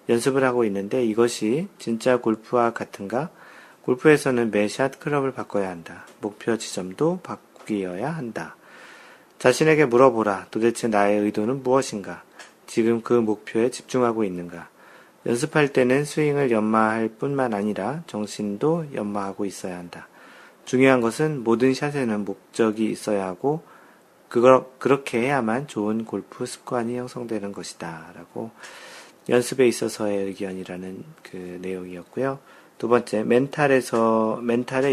연습을 하고 있는데 이것이 진짜 골프와 같은가? 골프에서는 매 샷 클럽을 바꿔야 한다. 목표 지점도 바뀌어야 한다. 자신에게 물어보라. 도대체 나의 의도는 무엇인가? 지금 그 목표에 집중하고 있는가? 연습할 때는 스윙을 연마할 뿐만 아니라 정신도 연마하고 있어야 한다. 중요한 것은 모든 샷에는 목적이 있어야 하고 그렇게 해야만 좋은 골프 습관이 형성되는 것이다. 라고 연습에 있어서의 의견이라는 내용이었고요. 두 번째, 멘탈에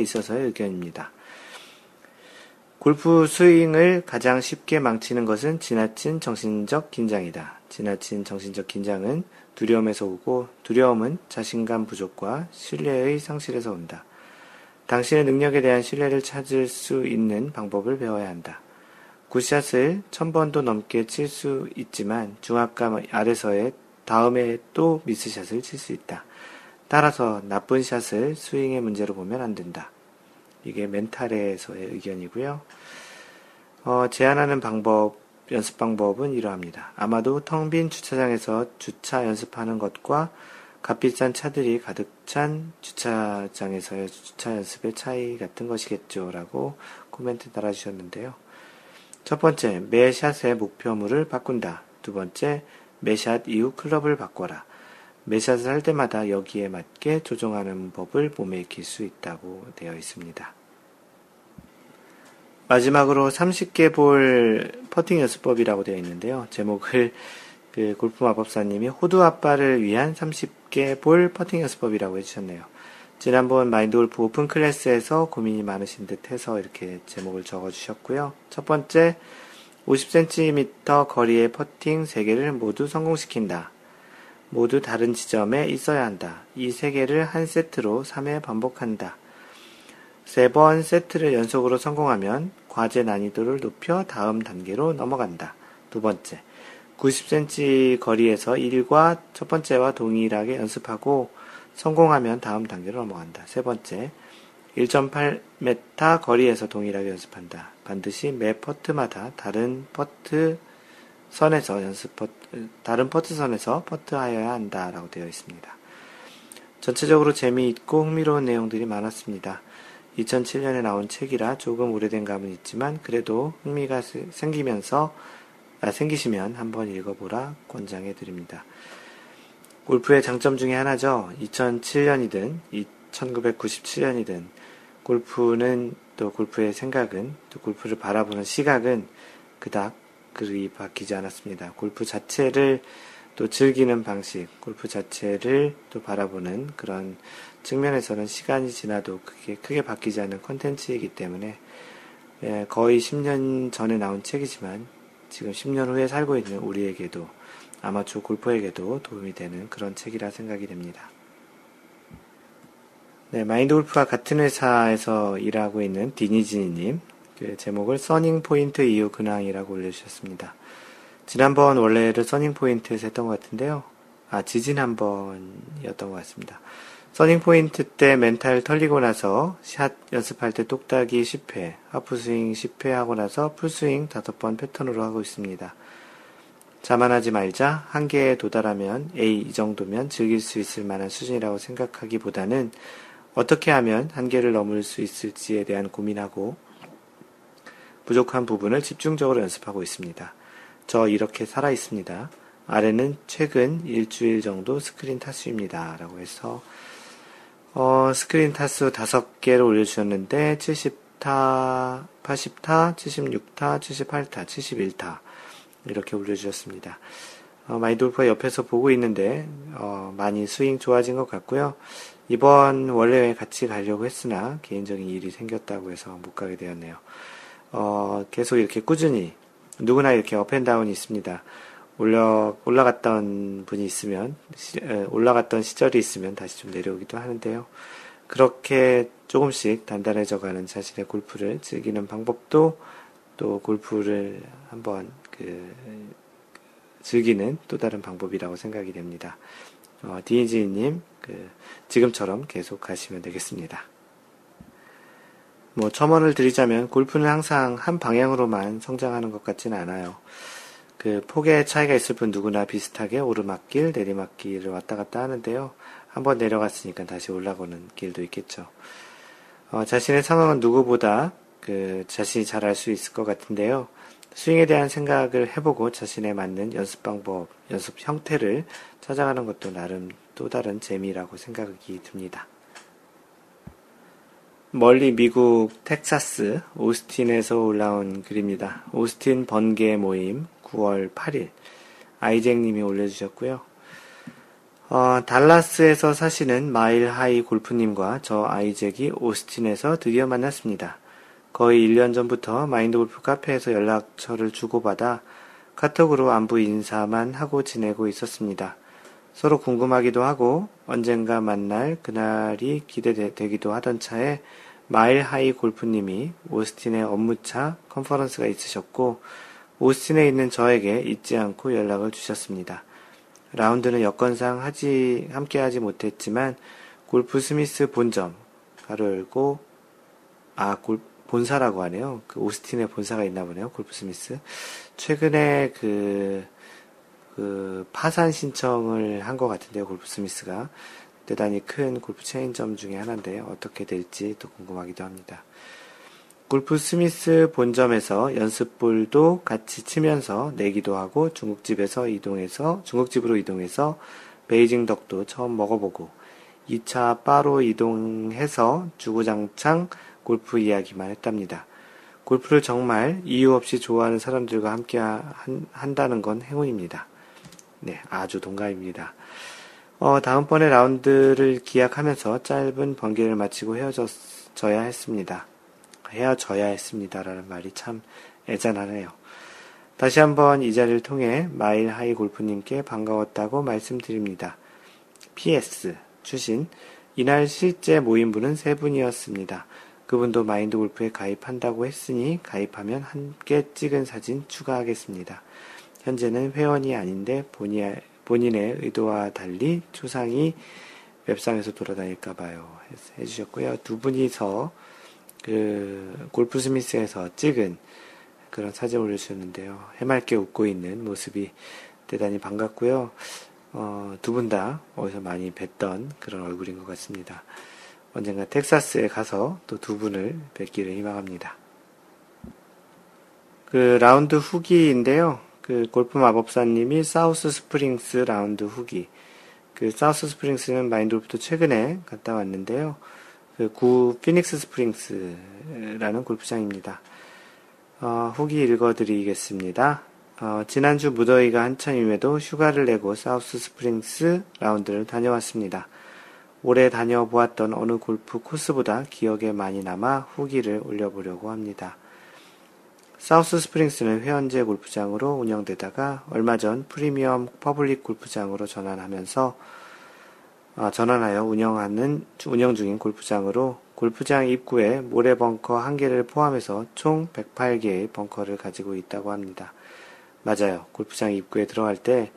있어서의 의견입니다. 골프 스윙을 가장 쉽게 망치는 것은 지나친 정신적 긴장이다. 지나친 정신적 긴장은 두려움에서 오고 두려움은 자신감 부족과 신뢰의 상실에서 온다. 당신의 능력에 대한 신뢰를 찾을 수 있는 방법을 배워야 한다. 굿샷을 1000번도 넘게 칠 수 있지만 중압감 아래서의 다음에 또 미스샷을 칠 수 있다. 따라서 나쁜 샷을 스윙의 문제로 보면 안 된다. 이게 멘탈에서의 의견이고요. 제안하는 연습 방법은 이러합니다. 아마도 텅 빈 주차장에서 주차 연습하는 것과 값비싼 차들이 가득 찬 주차장에서의 주차 연습의 차이 같은 것이겠죠. 라고 코멘트 달아주셨는데요. 첫 번째, 매 샷의 목표물을 바꾼다. 두 번째, 매 샷 이후 클럽을 바꿔라. 매 샷을 할 때마다 여기에 맞게 조정하는 법을 몸에 익힐 수 있다고 되어 있습니다. 마지막으로 30개 볼 퍼팅 연습법이라고 되어 있는데요. 제목을 골프 마법사님이 호두 아빠를 위한 30개 볼 퍼팅 연습법이라고 해주셨네요. 지난번 마인드 골프 오픈 클래스에서 고민이 많으신 듯 해서 이렇게 제목을 적어주셨고요. 첫 번째, 50cm 거리의 퍼팅 3개를 모두 성공시킨다. 모두 다른 지점에 있어야 한다. 이 3개를 한 세트로 3회 반복한다. 3번 세트를 연속으로 성공하면 과제 난이도를 높여 다음 단계로 넘어간다. 두 번째, 90cm 거리에서 1과 첫 번째와 동일하게 연습하고 성공하면 다음 단계로 넘어간다. 세 번째, 1.8m 거리에서 동일하게 연습한다. 반드시 매 퍼트마다 다른 퍼트선에서 퍼트하여야 한다라고 되어 있습니다. 전체적으로 재미있고 흥미로운 내용들이 많았습니다. 2007년에 나온 책이라 조금 오래된 감은 있지만 그래도 흥미가 생기시면 한번 읽어보라 권장해 드립니다. 골프의 장점 중에 하나죠. 2007년이든 1997년이든 골프는 또 골프의 생각은 또 골프를 바라보는 시각은 그닥 그리 바뀌지 않았습니다. 골프 자체를 또 즐기는 방식, 골프 자체를 또 바라보는 그런 측면에서는 시간이 지나도 크게 바뀌지 않는 콘텐츠이기 때문에 거의 10년 전에 나온 책이지만 지금 10년 후에 살고 있는 우리에게도 아마추어 골퍼에게도 도움이 되는 그런 책이라 생각이 됩니다. 네, 마인드 골프와 같은 회사에서 일하고 있는 디니지니님, 그 제목을 써닝 포인트 이후 근황이라고 올려주셨습니다. 지난번 원래를 써닝 포인트에서 했던 것 같은데요. 지지난번이었던 것 같습니다. 써닝 포인트 때 멘탈 털리고 나서 샷 연습할 때 똑딱이 10회, 하프스윙 10회 하고 나서 풀스윙 5번 패턴으로 하고 있습니다. 자만하지 말자, 한계에 도달하면 이 정도면 즐길 수 있을 만한 수준이라고 생각하기보다는 어떻게 하면 한계를 넘을 수 있을지에 대한 고민하고 부족한 부분을 집중적으로 연습하고 있습니다. 저 이렇게 살아 있습니다. 아래는 최근 일주일 정도 스크린 타수입니다. 라고 해서 스크린 타수 5개를 올려주셨는데 70타, 80타, 76타, 78타, 71타 이렇게 올려주셨습니다. 마인드 골프가 옆에서 보고 있는데 많이 스윙 좋아진 것 같고요. 이번 원래 같이 가려고 했으나 개인적인 일이 생겼다고 해서 못 가게 되었네요. 계속 이렇게 꾸준히 누구나 이렇게 업앤다운이 있습니다. 올라갔던 분이 있으면 올라갔던 시절이 있으면 다시 좀 내려오기도 하는데요. 그렇게 조금씩 단단해져가는 자신의 골프를 즐기는 방법도 또 골프를 한번 즐기는 또 다른 방법이라고 생각이 됩니다. 디니지님 지금처럼 계속 가시면 되겠습니다. 첨언을 드리자면 골프는 항상 한 방향으로만 성장하는 것 같지는 않아요. 폭의 차이가 있을 뿐 누구나 비슷하게 오르막길, 내리막길을 왔다 갔다 하는데요. 한번 내려갔으니까 다시 올라오는 길도 있겠죠. 자신의 상황은 누구보다 자신이 잘 알 수 있을 것 같은데요. 스윙에 대한 생각을 해보고 자신에 맞는 연습 방법, 연습 형태를 찾아가는 것도 나름 또 다른 재미라고 생각이 듭니다. 멀리 미국 텍사스 오스틴에서 올라온 글입니다. 오스틴 번개 모임 9월 8일 아이잭님이 올려주셨고요. 달라스에서 사시는 마일 하이 골프님과 저 아이잭이 오스틴에서 드디어 만났습니다. 거의 1년 전부터 마인드 골프 카페에서 연락처를 주고받아 카톡으로 안부 인사만 하고 지내고 있었습니다. 서로 궁금하기도 하고 언젠가 만날 그날이 기대되기도 하던 차에 마일 하이 골프님이 오스틴에 업무차 컨퍼런스가 있으셨고 오스틴에 있는 저에게 잊지 않고 연락을 주셨습니다. 라운드는 여건상 함께하지 못했지만 골프 스미스 본점 가로 열고 본사라고 하네요. 오스틴에 본사가 있나 보네요. 골프 스미스. 최근에 파산 신청을 한 것 같은데요. 골프 스미스가. 대단히 큰 골프 체인점 중에 하나인데 어떻게 될지 또 궁금하기도 합니다. 골프 스미스 본점에서 연습볼도 같이 치면서 내기도 하고 중국집으로 이동해서 베이징 덕도 처음 먹어보고 2차 바로 이동해서 주구장창 골프 이야기만 했답니다. 골프를 정말 이유 없이 좋아하는 사람들과 함께 한다는 건 행운입니다. 네, 아주 동감입니다. 다음번에 라운드를 기약하면서 짧은 번개를 마치고 헤어져야 했습니다라는 말이 참 애잔하네요. 다시 한번 이 자리를 통해 마일 하이 골프님께 반가웠다고 말씀드립니다. PS, 추신, 이날 실제 모임분은 3분이었습니다. 그분도 마인드 골프에 가입한다고 했으니 가입하면 함께 찍은 사진 추가하겠습니다. 현재는 회원이 아닌데 본인의 의도와 달리 초상이 웹상에서 돌아다닐까봐요. 해주셨고요. 두 분이서 골프 스미스에서 찍은 그런 사진 올려주셨는데요. 해맑게 웃고 있는 모습이 대단히 반갑고요. 두 분 다 어디서 많이 뵀던 그런 얼굴인 것 같습니다. 언젠가 텍사스에 가서 또 두 분을 뵙기를 희망합니다. 라운드 후기인데요. 골프 마법사님이 사우스 스프링스 라운드 후기. 사우스 스프링스는 마인드 골프도 최근에 갔다 왔는데요. 구 피닉스 스프링스라는 골프장입니다. 후기 읽어드리겠습니다. 지난주 무더위가 한참임에도 휴가를 내고 사우스 스프링스 라운드를 다녀왔습니다. 올해 다녀보았던 어느 골프 코스보다 기억에 많이 남아 후기를 올려보려고 합니다. 사우스 스프링스는 회원제 골프장으로 운영되다가 얼마 전 프리미엄 퍼블릭 골프장으로 전환하여 운영 중인 골프장으로 골프장 입구에 모래 벙커 1개를 포함해서 총 108개의 벙커를 가지고 있다고 합니다. 맞아요. 골프장 입구에 들어갈 때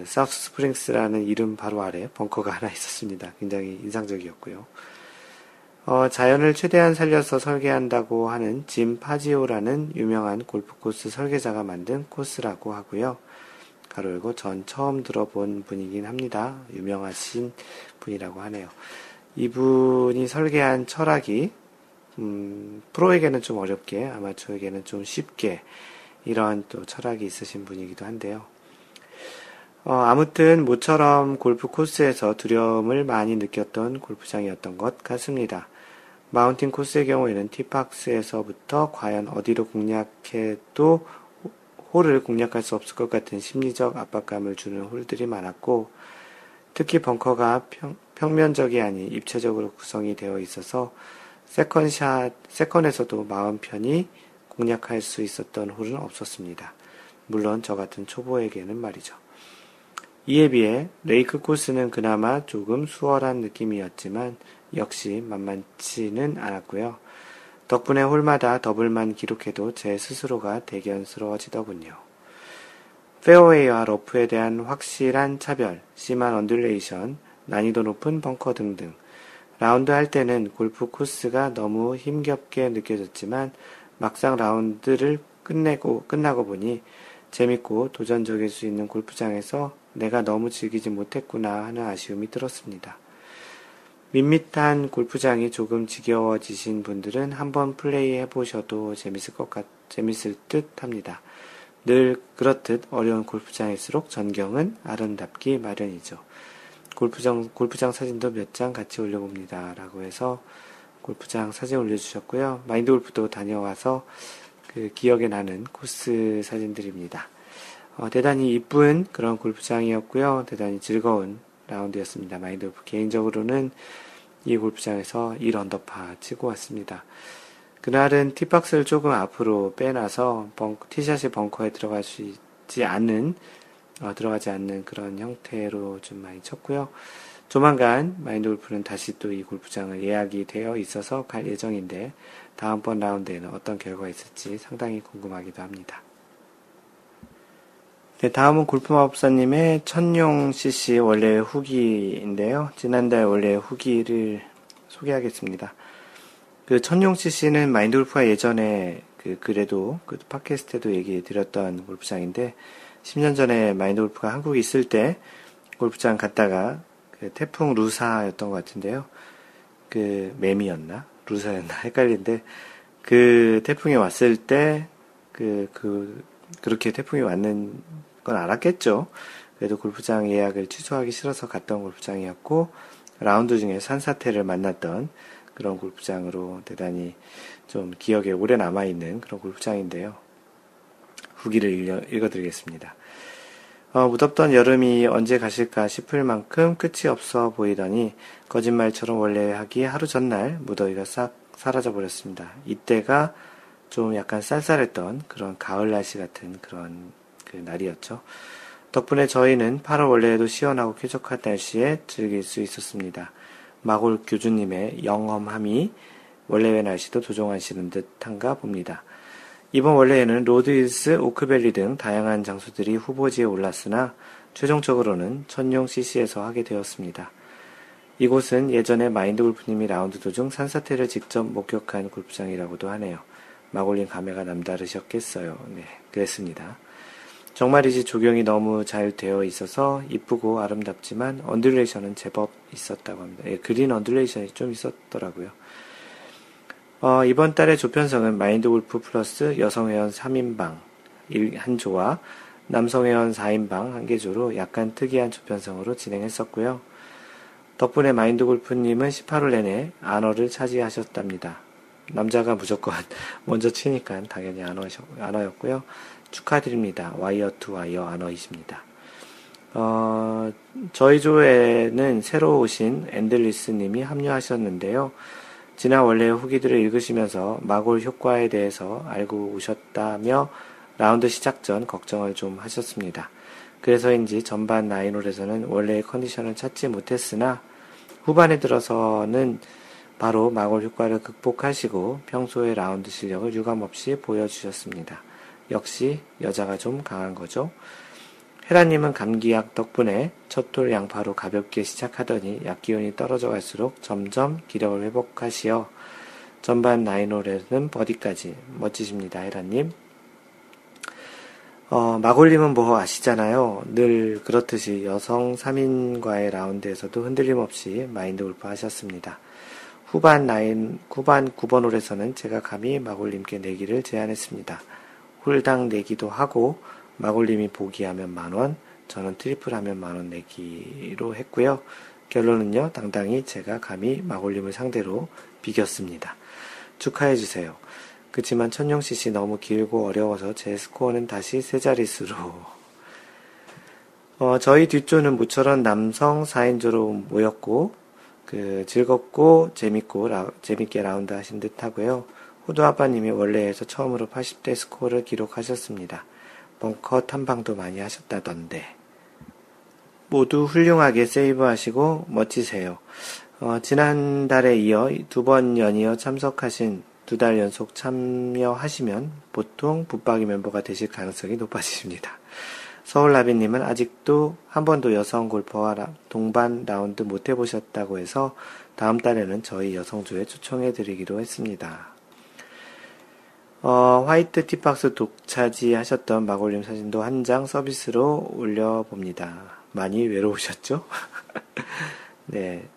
사우스 스프링스라는 이름 바로 아래 벙커가 하나 있었습니다. 굉장히 인상적이었고요. 자연을 최대한 살려서 설계한다고 하는 짐 파지오라는 유명한 골프 코스 설계자가 만든 코스라고 하고요. 가로 열고 전 처음 들어본 분이긴 합니다. 유명하신 분이라고 하네요. 이분이 설계한 철학이 프로에게는 좀 어렵게, 아마추어에게는 좀 쉽게 이런 또 철학이 있으신 분이기도 한데요. 아무튼 모처럼 골프 코스에서 두려움을 많이 느꼈던 골프장이었던 것 같습니다. 마운틴 코스의 경우에는 티박스에서부터 과연 어디로 공략해도 홀을 공략할 수 없을 것 같은 심리적 압박감을 주는 홀들이 많았고, 특히 벙커가 평면적이 아닌 입체적으로 구성이 되어 있어서 세컨에서도 마음 편히 공략할 수 있었던 홀은 없었습니다. 물론 저 같은 초보에게는 말이죠. 이에 비해 레이크 코스는 그나마 조금 수월한 느낌이었지만 역시 만만치는 않았고요. 덕분에 홀마다 더블만 기록해도 제 스스로가 대견스러워지더군요. 페어웨이와 러프에 대한 확실한 차별, 심한 언듈레이션, 난이도 높은 벙커 등등. 라운드 할 때는 골프 코스가 너무 힘겹게 느껴졌지만 막상 라운드를 끝나고 보니 재밌고 도전적일 수 있는 골프장에서 내가 너무 즐기지 못했구나 하는 아쉬움이 들었습니다. 밋밋한 골프장이 조금 지겨워지신 분들은 한번 플레이 해보셔도 재밌을 듯 합니다. 늘 그렇듯 어려운 골프장일수록 전경은 아름답기 마련이죠. 골프장 사진도 몇 장 같이 올려봅니다. 라고 해서 골프장 사진 올려주셨고요. 마인드 골프도 다녀와서 기억에 나는 코스 사진들입니다. 대단히 이쁜 그런 골프장이었고요. 대단히 즐거운 라운드였습니다. 마인드 골프 개인적으로는 이 골프장에서 1언더파 치고 왔습니다. 그날은 티박스를 조금 앞으로 빼놔서 티샷이 벙커에 들어가지 않는 그런 형태로 좀 많이 쳤고요. 조만간 마인드 골프는 다시 또 이 골프장을 예약이 되어 있어서 갈 예정인데 다음번 라운드에는 어떤 결과가 있을지 상당히 궁금하기도 합니다. 네, 다음은 골프마법사님의 천룡CC 원래 후기인데요. 지난달 원래 후기를 소개하겠습니다. 천룡CC는 마인드 골프가 예전에 그래도 팟캐스트에도 얘기 드렸던 골프장인데 10년 전에 마인드 골프가 한국에 있을 때 골프장 갔다가 태풍 루사였던 것 같은데요. 매미였나? 루사였나? 헷갈리는데 태풍이 왔을 때 그렇게 태풍이 왔는 건 알았겠죠. 그래도 골프장 예약을 취소하기 싫어서 갔던 골프장이었고 라운드 중에 산사태를 만났던 그런 골프장으로 대단히 좀 기억에 오래 남아있는 그런 골프장인데요. 후기를 읽어드리겠습니다. 무덥던 여름이 언제 가실까 싶을 만큼 끝이 없어 보이더니 거짓말처럼 원래 하기 하루 전날 무더위가 싹 사라져버렸습니다. 이때가 좀 약간 쌀쌀했던 그런 가을 날씨 같은 그런 날이었죠. 덕분에 저희는 8월 원래에도 시원하고 쾌적한 날씨에 즐길 수 있었습니다. 마골 교주님의 영험함이 원래의 날씨도 조종하시는 듯한가 봅니다. 이번 원래에는 로드힐스, 오크밸리 등 다양한 장소들이 후보지에 올랐으나 최종적으로는 천룡 CC에서 하게 되었습니다. 이곳은 예전에 마인드 골프님이 라운드 도중 산사태를 직접 목격한 골프장이라고도 하네요. 마골린 감회가 남다르셨겠어요. 네, 그랬습니다. 정말이지 조경이 너무 잘 되어 있어서 이쁘고 아름답지만 언듈레이션은 제법 있었다고 합니다. 예, 그린 언듈레이션이 좀 있었더라고요. 이번 달의 조편성은 마인드 골프 플러스 여성 회원 3인방 한 조와 남성 회원 4인방 한 개조로 약간 특이한 조편성으로 진행했었고요. 덕분에 마인드 골프님은 18홀 내내 안어를 차지하셨답니다. 남자가 무조건 먼저 치니까 당연히 안어였고요. 축하드립니다. 와이어 투 와이어 안어이십니다. 저희 조에는 새로 오신 앤들리스님이 합류하셨는데요. 지난 원래의 후기들을 읽으시면서 마골 효과에 대해서 알고 오셨다며 라운드 시작 전 걱정을 좀 하셨습니다. 그래서인지 전반 9홀에서는 원래의 컨디션을 찾지 못했으나 후반에 들어서는 바로 마골 효과를 극복하시고 평소의 라운드 실력을 유감없이 보여주셨습니다. 역시 여자가 좀 강한 거죠. 헤라님은 감기약 덕분에 첫홀 양파로 가볍게 시작하더니 약기운이 떨어져 갈수록 점점 기력을 회복하시어 전반 9홀에는 버디까지 멋지십니다. 헤라님. 마골님은 뭐 아시잖아요. 늘 그렇듯이 여성 3인과의 라운드에서도 흔들림 없이 마인드 골프 하셨습니다. 후반 9번 홀에서는 제가 감히 마골님께 내기를 제안했습니다. 홀당 내기도 하고 마골님이 보기하면 10,000원, 저는 트리플 하면 10,000원 내기로 했고요. 결론은요, 당당히 제가 감히 마골님을 상대로 비겼습니다. 축하해주세요. 그치만 천룡CC 너무 길고 어려워서 제 스코어는 다시 세 자릿수로. 저희 뒷조는 모처럼 남성 4인조로 모였고, 즐겁고 재밌게 라운드 하신 듯 하고요. 호두 아빠님이 원래에서 처음으로 80대 스코어를 기록하셨습니다. 벙커 탐방도 많이 하셨다던데. 모두 훌륭하게 세이브하시고 멋지세요. 지난달에 이어 2번 연이어 참석하신 2달 연속 참여하시면 보통 붙박이 멤버가 되실 가능성이 높아지십니다. 서울라비님은 아직도 한 번도 여성 골퍼와 동반 라운드 못 해보셨다고 해서 다음 달에는 저희 여성조에 초청해드리기로 했습니다. 화이트 티박스 독차지 하셨던 마골님 사진도 한 장 서비스로 올려봅니다. 많이 외로우셨죠? 네,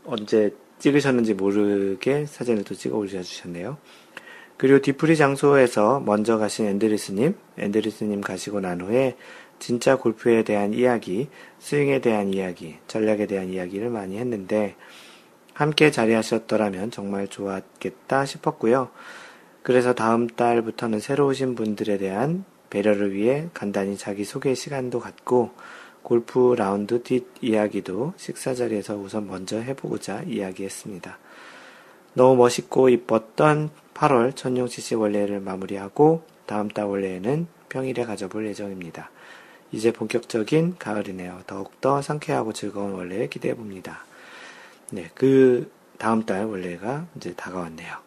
언제 찍으셨는지 모르게 사진을 또 찍어 올려주셨네요. 그리고 뒤풀이 장소에서 먼저 가신 앤드리스님 가시고 난 후에 진짜 골프에 대한 이야기, 스윙에 대한 이야기, 전략에 대한 이야기를 많이 했는데 함께 자리하셨더라면 정말 좋았겠다 싶었고요. 그래서 다음 달부터는 새로 오신 분들에 대한 배려를 위해 간단히 자기소개 시간도 갖고 골프 라운드 뒷 이야기도 식사 자리에서 우선 먼저 해보고자 이야기했습니다. 너무 멋있고 이뻤던 8월 천룡CC 원래를 마무리하고 다음 달 원래에는 평일에 가져볼 예정입니다. 이제 본격적인 가을이네요. 더욱더 상쾌하고 즐거운 원래 기대해봅니다. 네, 그 다음 달 원래가 이제 다가왔네요.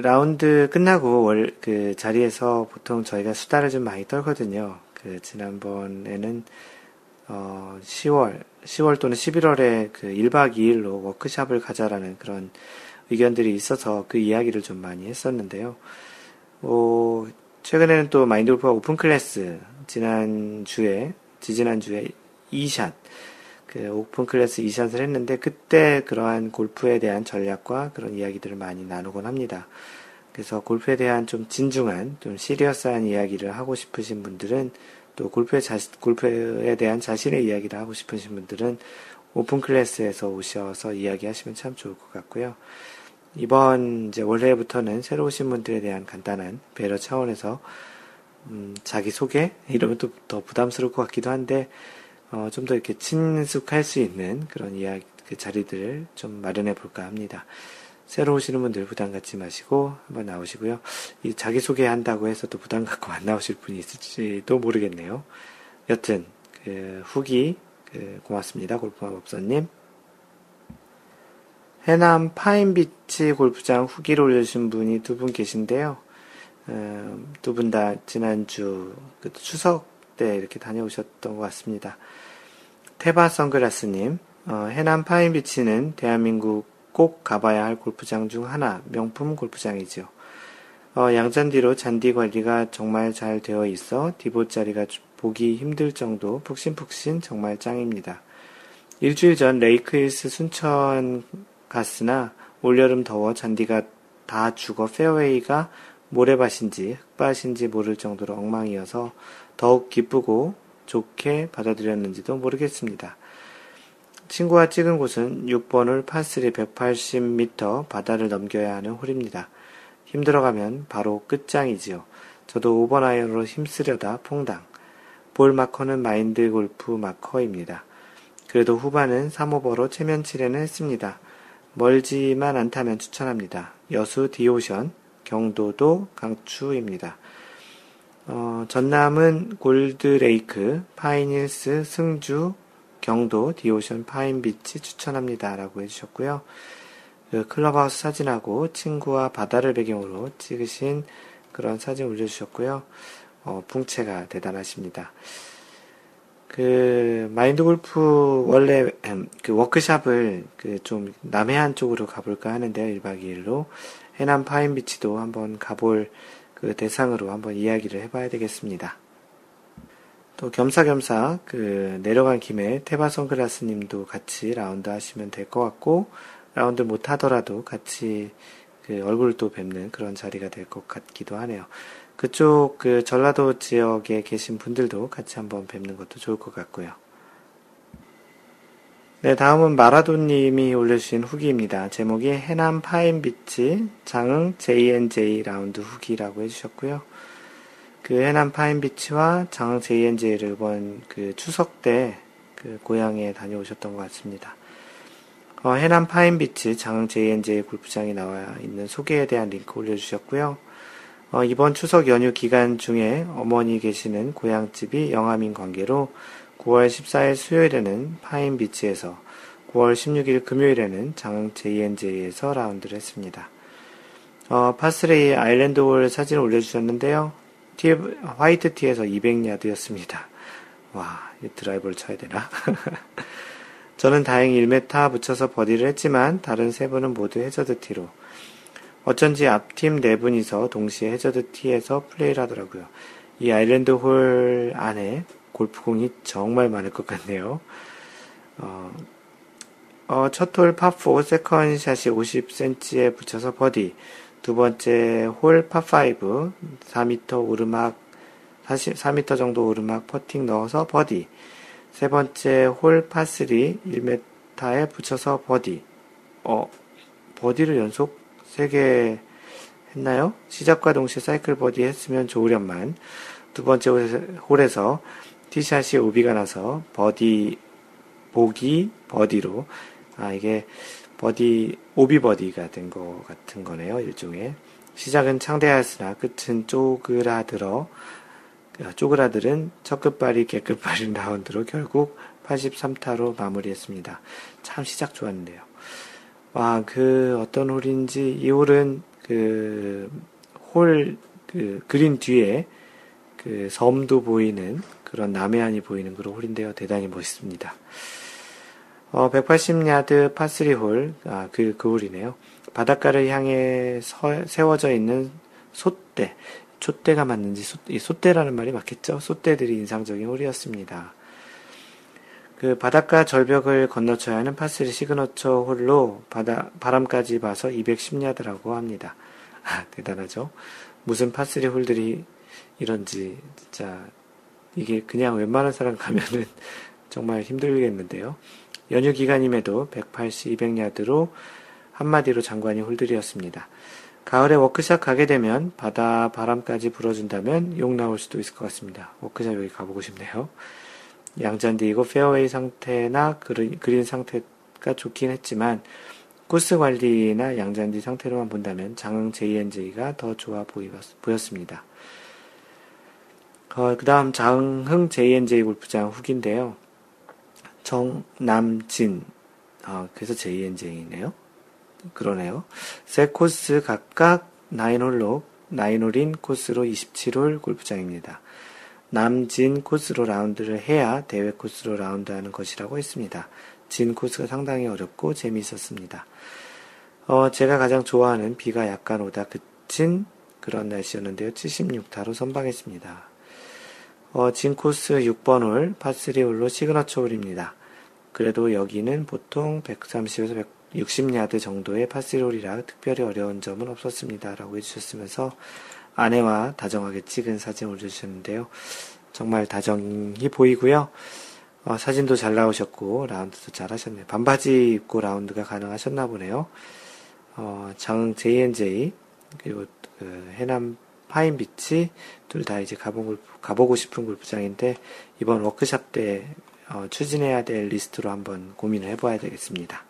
라운드 끝나고 그 자리에서 보통 저희가 수다를 좀 많이 떨거든요. 지난번에는, 10월 또는 11월에 1박 2일로 워크샵을 가자라는 그런 의견들이 있어서 그 이야기를 좀 많이 했었는데요. 최근에는 또 마인드 골프가 오픈 클래스, 지지난주에 2샷, 오픈 클래스 2샷을 했는데, 그때 그러한 골프에 대한 전략과 그런 이야기들을 많이 나누곤 합니다. 그래서 골프에 대한 좀 진중한, 좀 시리어스한 이야기를 하고 싶으신 분들은, 또 골프에 대한 자신의 이야기를 하고 싶으신 분들은 오픈 클래스에서 오셔서 이야기하시면 참 좋을 것 같고요. 이번 이제 원래부터는 새로 오신 분들에 대한 간단한 배려 차원에서, 자기소개? 이러면 또 더 부담스러울 것 같기도 한데, 좀 더 이렇게 친숙할 수 있는 그런 이야기, 자리들을 좀 마련해 볼까 합니다. 새로 오시는 분들 부담 갖지 마시고 한번 나오시고요. 이 자기소개 한다고 해서 또 부담 갖고 안 나오실 분이 있을지도 모르겠네요. 여튼, 후기, 고맙습니다. 골프마법사님. 해남 파인비치 골프장 후기를 올려주신 분이 두 분 계신데요. 두 분 다 지난주 추석 때 이렇게 다녀오셨던 것 같습니다. 테바 선글라스님, 해남 파인비치는 대한민국 꼭 가봐야 할 골프장 중 하나, 명품 골프장이지요. 양잔디로 잔디 관리가 정말 잘 되어 있어 디봇 자리가 보기 힘들 정도 푹신푹신 정말 짱입니다. 일주일 전 레이크힐스 순천 갔으나 올여름 더워 잔디가 다 죽어 페어웨이가 모래밭인지 흙밭인지 모를 정도로 엉망이어서 더욱 기쁘고 좋게 받아들였는지도 모르겠습니다. 친구와 찍은 곳은 6번 홀 파3 180m 바다를 넘겨야 하는 홀입니다. 힘들어가면 바로 끝장이지요. 저도 5번 아이언으로 힘쓰려다 퐁당. 볼 마커는 마인드 골프 마커입니다. 그래도 후반은 3오버로 체면 칠해는 했습니다. 멀지만 않다면 추천합니다. 여수 디오션, 경도도 강추입니다. 전남은 골드레이크, 파인힐스, 승주, 경도, 디오션, 파인비치 추천합니다. 라고 해주셨고요. 그 클럽하우스 사진하고 친구와 바다를 배경으로 찍으신 그런 사진 올려주셨고요. 풍채가 대단하십니다. 마인드 골프, 원래, 워크샵을, 좀, 남해안 쪽으로 가볼까 하는데요. 1박 2일로. 해남 파인비치도 한번 가볼 대상으로 한번 이야기를 해봐야 되겠습니다. 또, 겸사겸사, 내려간 김에 테바 선글라스 님도 같이 라운드 하시면 될 것 같고, 라운드 못 하더라도 같이 얼굴을 또 뵙는 그런 자리가 될 것 같기도 하네요. 그쪽 전라도 지역에 계신 분들도 같이 한번 뵙는 것도 좋을 것 같고요. 네, 다음은 마라도님이 올려주신 후기입니다. 제목이 해남 파인비치 장흥 JNJ 라운드 후기라고 해주셨고요. 해남 파인비치와 장흥 JNJ를 이번 추석 때 고향에 다녀오셨던 것 같습니다. 해남 파인비치 장흥 JNJ 골프장이 나와 있는 소개에 대한 링크 올려주셨고요. 이번 추석 연휴 기간 중에 어머니 계시는 고향집이 영암인 관계로 9월 14일 수요일에는 파인비치에서 9월 16일 금요일에는 장흥 JNJ에서 라운드를 했습니다. 파3 아일랜드 홀 사진을 올려주셨는데요. 화이트 티에서 200야드였습니다. 와, 이 드라이버를 쳐야 되나? 저는 다행히 1m 붙여서 버디를 했지만 다른 세 분은 모두 해저드 티로. 어쩐지 앞팀 네 분이서 동시에 해저드 티에서 플레이를 하더라고요. 이 아일랜드 홀 안에 골프공이 정말 많을 것 같네요. 첫 홀 파4 세컨샷이 50cm에 붙여서 버디. 두 번째 홀 파5 4m 오르막 4m 정도 오르막 퍼팅 넣어서 버디. 세 번째 홀 파3 1m에 붙여서 버디. 버디를 연속 3개 했나요? 시작과 동시에 사이클 버디 했으면 좋으련만. 두 번째 홀에서 티샷이 오비가 나서 버디, 보기, 버디로. 이게 버디, 오비 버디가 된 것 같은 거네요. 일종의. 시작은 창대하였으나 끝은 쪼그라들은 첫 끝발이 개끝발인 라운드로 결국 83타로 마무리했습니다. 참 시작 좋았는데요. 어떤 홀인지, 이 홀은 그린 뒤에 섬도 보이는 그런 남해안이 보이는 그런 홀인데요. 대단히 멋있습니다. 180야드 파3 홀, 그 홀이네요. 바닷가를 향해 세워져 있는 촛대가 맞는지, 이 솥대라는 말이 맞겠죠? 솥대들이 인상적인 홀이었습니다. 바닷가 절벽을 건너쳐야 하는 파3 시그너처 홀로 바람까지 봐서 210야드라고 합니다. 대단하죠? 무슨 파3 홀들이 이런지, 진짜, 이게 그냥 웬만한 사람 가면은 정말 힘들겠는데요. 연휴 기간임에도 180, 200야드로 한마디로 장관이 홀들이었습니다. 가을에 워크샵 가게 되면 바다 바람까지 불어준다면 욕 나올 수도 있을 것 같습니다. 워크샵 여기 가보고 싶네요. 양잔디이고 페어웨이 상태나 그린 상태가 좋긴 했지만 코스 관리나 양잔디 상태로만 본다면 장흥 JNJ가 더 좋아 보였습니다. 그 다음 장흥 JNJ 골프장 후기인데요. 정남진, 그래서 JNJ네요. 그러네요. 세 코스 각각 9홀로 9홀인 코스로 27홀 골프장입니다. 남진 코스로 라운드를 해야 대회 코스로 라운드하는 것이라고 했습니다. 진 코스가 상당히 어렵고 재미있었습니다. 제가 가장 좋아하는 비가 약간 오다 그친 그런 날씨였는데요. 76타로 선방했습니다. 진 코스 6번 홀, 파3 홀로 시그너처 홀입니다. 그래도 여기는 보통 130에서 160야드 정도의 파3 홀이라 특별히 어려운 점은 없었습니다. 라고 해주셨으면서 아내와 다정하게 찍은 사진 올려주셨는데요. 정말 다정히 보이고요. 사진도 잘 나오셨고 라운드도 잘 하셨네요. 반바지 입고 라운드가 가능하셨나 보네요. 장 J&J 그리고 해남 파인비치 둘 다 이제 가보고 싶은 골프장인데 이번 워크샵 때 추진해야 될 리스트로 한번 고민을 해봐야 되겠습니다.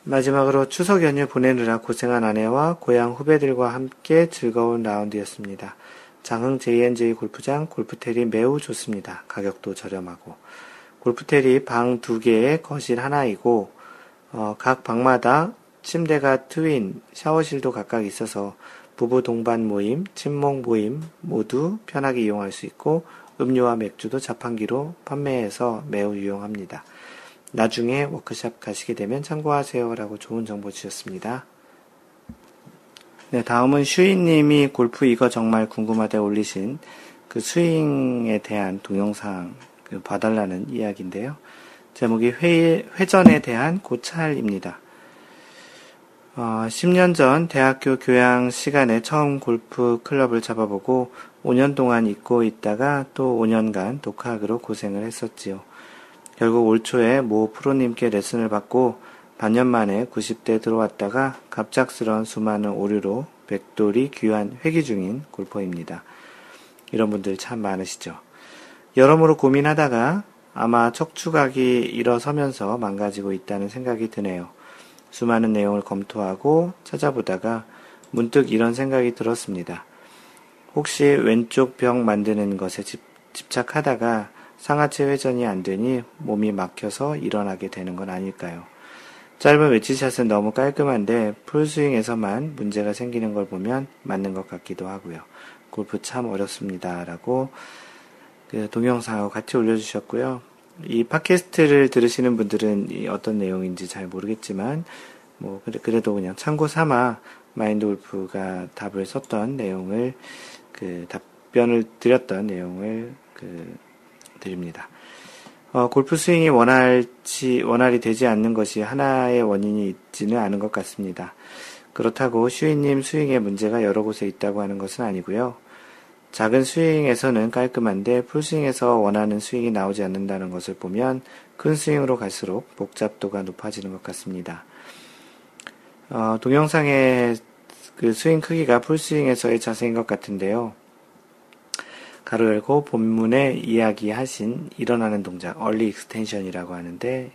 마지막으로 추석 연휴 보내느라 고생한 아내와 고향 후배들과 함께 즐거운 라운드였습니다. 장흥 J&J 골프장 골프텔이 매우 좋습니다. 가격도 저렴하고 골프텔이 방 2개에 거실 하나이고 각 방마다 침대가 트윈, 샤워실도 각각 있어서 부부 동반 모임, 친목 모임 모두 편하게 이용할 수 있고 음료와 맥주도 자판기로 판매해서 매우 유용합니다. 나중에 워크샵 가시게 되면 참고하세요 라고 좋은 정보 주셨습니다. 네, 다음은 슈이님이 골프 이거 정말 궁금하다 올리신 그 스윙에 대한 동영상 봐달라는 이야기인데요. 제목이 회전에 대한 고찰입니다. 10년 전 대학교 교양 시간에 처음 골프 클럽을 잡아보고 5년 동안 잊고 있다가 또 5년간 독학으로 고생을 했었지요. 결국 올 초에 모 프로님께 레슨을 받고 반년 만에 90대 들어왔다가 갑작스런 수많은 오류로 백돌이 귀환 회귀 중인 골퍼입니다. 이런 분들 참 많으시죠. 여러모로 고민하다가 아마 척추각이 일어서면서 망가지고 있다는 생각이 드네요. 수많은 내용을 검토하고 찾아보다가 문득 이런 생각이 들었습니다. 혹시 왼쪽 벽 만드는 것에 집착하다가 상하체 회전이 안 되니 몸이 막혀서 일어나게 되는 건 아닐까요? 짧은 웨지샷은 너무 깔끔한데 풀스윙에서만 문제가 생기는 걸 보면 맞는 것 같기도 하고요. 골프 참 어렵습니다. 라고 그 동영상하고 같이 올려주셨고요. 이 팟캐스트를 들으시는 분들은 어떤 내용인지 잘 모르겠지만 뭐 그래도 그냥 참고 삼아 마인드 골프가 답을 썼던 내용을 답변을 드렸던 내용을 드립니다. 골프 스윙이 원활히 되지 않는 것이 하나의 원인이 있지는 않은 것 같습니다. 그렇다고 슈이님 스윙에 문제가 여러 곳에 있다고 하는 것은 아니고요. 작은 스윙에서는 깔끔한데 풀스윙에서 원하는 스윙이 나오지 않는다는 것을 보면 큰 스윙으로 갈수록 복잡도가 높아지는 것 같습니다. 동영상의 그 스윙 크기가 풀스윙에서의 자세인 것 같은데요. 가로 열고 본문에 이야기하신 일어나는 동작, early extension이라고 하는데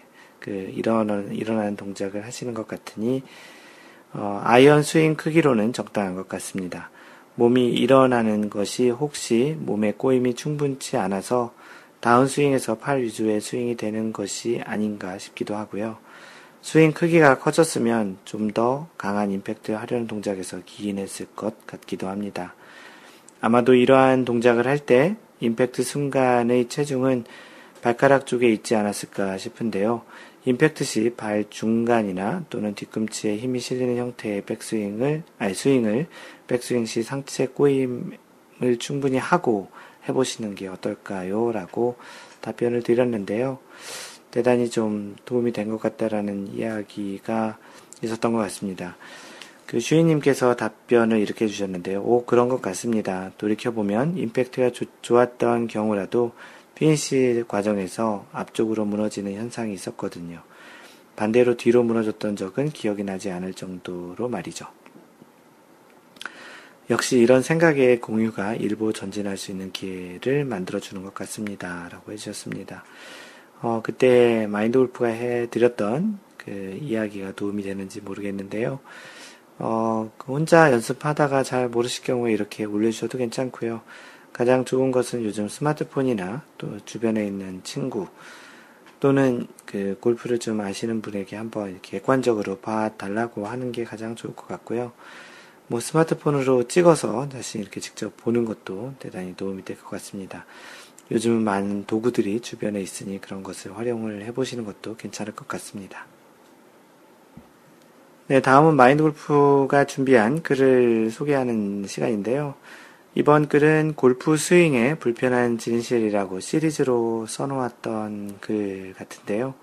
일어나는 동작을 하시는 것 같으니 아이언 스윙 크기로는 적당한 것 같습니다. 몸이 일어나는 것이 혹시 몸의 꼬임이 충분치 않아서 다운스윙에서 팔 위주의 스윙이 되는 것이 아닌가 싶기도 하고요. 스윙 크기가 커졌으면 좀 더 강한 임팩트를 하려는 동작에서 기인했을 것 같기도 합니다. 아마도 이러한 동작을 할 때 임팩트 순간의 체중은 발가락 쪽에 있지 않았을까 싶은데요. 임팩트 시 발 중간이나 또는 뒤꿈치에 힘이 실리는 형태의 스윙을 백스윙 시 상체 꼬임을 충분히 하고 해보시는 게 어떨까요? 라고 답변을 드렸는데요. 대단히 좀 도움이 된 것 같다라는 이야기가 있었던 것 같습니다. 그 슈이님께서 답변을 이렇게 해주셨는데요. 그런 것 같습니다. 돌이켜보면 임팩트가 좋았던 경우라도 피니시 과정에서 앞쪽으로 무너지는 현상이 있었거든요. 반대로 뒤로 무너졌던 적은 기억이 나지 않을 정도로 말이죠. 역시 이런 생각의 공유가 일부 전진할 수 있는 기회를 만들어주는 것 같습니다. 라고 해주셨습니다. 그때 마인드 골프가 해드렸던 그 이야기가 도움이 되는지 모르겠는데요. 혼자 연습하다가 잘 모르실 경우에 이렇게 올려주셔도 괜찮고요. 가장 좋은 것은 요즘 스마트폰이나 또 주변에 있는 친구, 또는 그 골프를 좀 아시는 분에게 한번 이렇게 객관적으로 봐달라고 하는 게 가장 좋을 것 같고요. 뭐 스마트폰으로 찍어서 다시 이렇게 직접 보는 것도 대단히 도움이 될 것 같습니다. 요즘은 많은 도구들이 주변에 있으니 그런 것을 활용을 해보시는 것도 괜찮을 것 같습니다. 네, 다음은 마인드 골프가 준비한 글을 소개하는 시간인데요. 이번 글은 골프 스윙의 불편한 진실이라고 시리즈로 써놓았던 글 같은데요.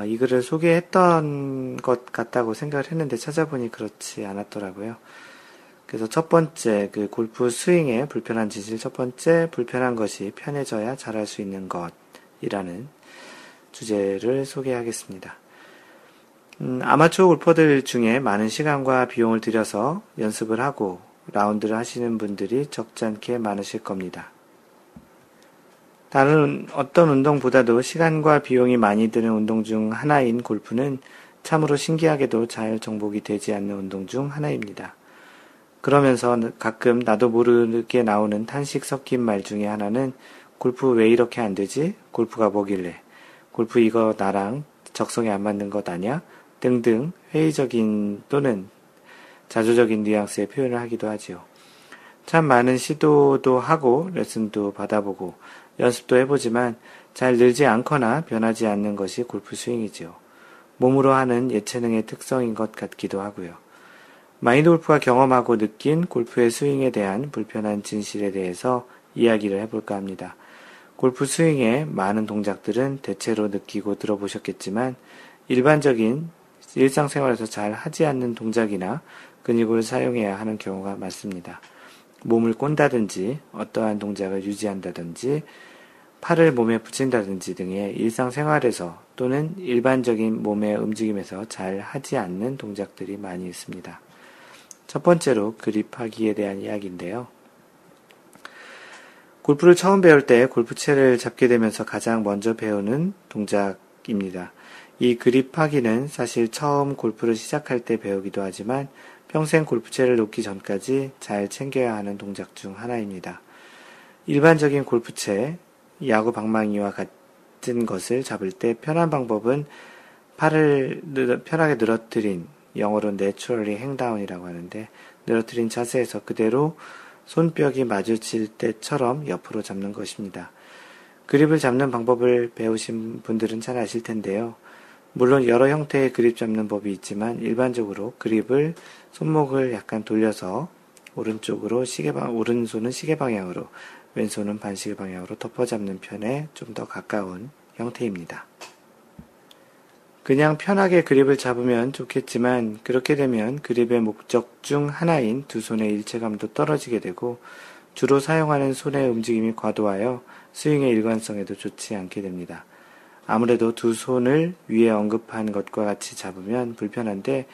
이 글을 소개했던 것 같다고 생각을 했는데 찾아보니 그렇지 않았더라고요. 그래서 첫 번째, 그 골프 스윙의 불편한 진실 첫 번째, 불편한 것이 편해져야 잘할 수 있는 것이라는 주제를 소개하겠습니다. 아마추어 골퍼들 중에 많은 시간과 비용을 들여서 연습을 하고 라운드를 하시는 분들이 적지 않게 많으실 겁니다. 다른 어떤 운동보다도 시간과 비용이 많이 드는 운동 중 하나인 골프는 참으로 신기하게도 잘 정복이 되지 않는 운동 중 하나입니다. 그러면서 가끔 나도 모르게 나오는 탄식 섞인 말 중에 하나는 골프 왜 이렇게 안 되지? 골프가 뭐길래? 골프 이거 나랑 적성에 안 맞는 것 아냐? 등등 회의적인 또는 자조적인 뉘앙스의 표현을 하기도 하지요. 참 많은 시도도 하고 레슨도 받아보고 연습도 해보지만 잘 늘지 않거나 변하지 않는 것이 골프 스윙이지요. 몸으로 하는 예체능의 특성인 것 같기도 하고요. 마인드 골프가 경험하고 느낀 골프의 스윙에 대한 불편한 진실에 대해서 이야기를 해볼까 합니다. 골프 스윙의 많은 동작들은 대체로 느끼고 들어보셨겠지만 일반적인 일상생활에서 잘 하지 않는 동작이나 근육을 사용해야 하는 경우가 많습니다. 몸을 꼰다든지 어떠한 동작을 유지한다든지 팔을 몸에 붙인다든지 등의 일상생활에서 또는 일반적인 몸의 움직임에서 잘 하지 않는 동작들이 많이 있습니다. 첫 번째로 그립하기에 대한 이야기인데요. 골프를 처음 배울 때 골프채를 잡게 되면서 가장 먼저 배우는 동작입니다. 이 그립하기는 사실 처음 골프를 시작할 때 배우기도 하지만 평생 골프채를 놓기 전까지 잘 챙겨야 하는 동작 중 하나입니다. 일반적인 골프채, 야구 방망이와 같은 것을 잡을 때 편한 방법은 팔을 편하게 늘어뜨린, 영어로 naturally hang down이라고 하는데 늘어뜨린 자세에서 그대로 손뼉이 마주칠 때처럼 옆으로 잡는 것입니다. 그립을 잡는 방법을 배우신 분들은 잘 아실 텐데요. 물론 여러 형태의 그립 잡는 법이 있지만 일반적으로 그립을 손목을 약간 돌려서 오른쪽으로 오른손은 시계 방향으로 왼손은 반시계 방향으로 덮어 잡는 편에 좀 더 가까운 형태입니다. 그냥 편하게 그립을 잡으면 좋겠지만 그렇게 되면 그립의 목적 중 하나인 두 손의 일체감도 떨어지게 되고 주로 사용하는 손의 움직임이 과도하여 스윙의 일관성에도 좋지 않게 됩니다. 아무래도 두 손을 위에 언급한 것과 같이 잡으면 불편한데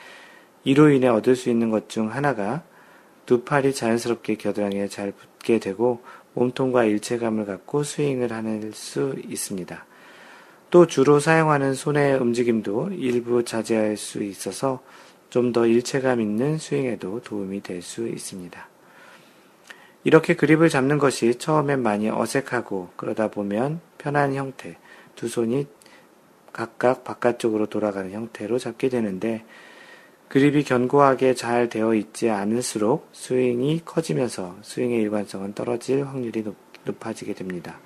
이로 인해 얻을 수 있는 것 중 하나가 두 팔이 자연스럽게 겨드랑이에 잘 붙게 되고 몸통과 일체감을 갖고 스윙을 할 수 있습니다. 또 주로 사용하는 손의 움직임도 일부 자제할 수 있어서 좀 더 일체감 있는 스윙에도 도움이 될 수 있습니다. 이렇게 그립을 잡는 것이 처음엔 많이 어색하고 그러다 보면 편한 형태, 두 손이 각각 바깥쪽으로 돌아가는 형태로 잡게 되는데 그립이 견고하게 잘 되어 있지 않을수록 스윙이 커지면서 스윙의 일관성은 떨어질 확률이 높아지게 됩니다.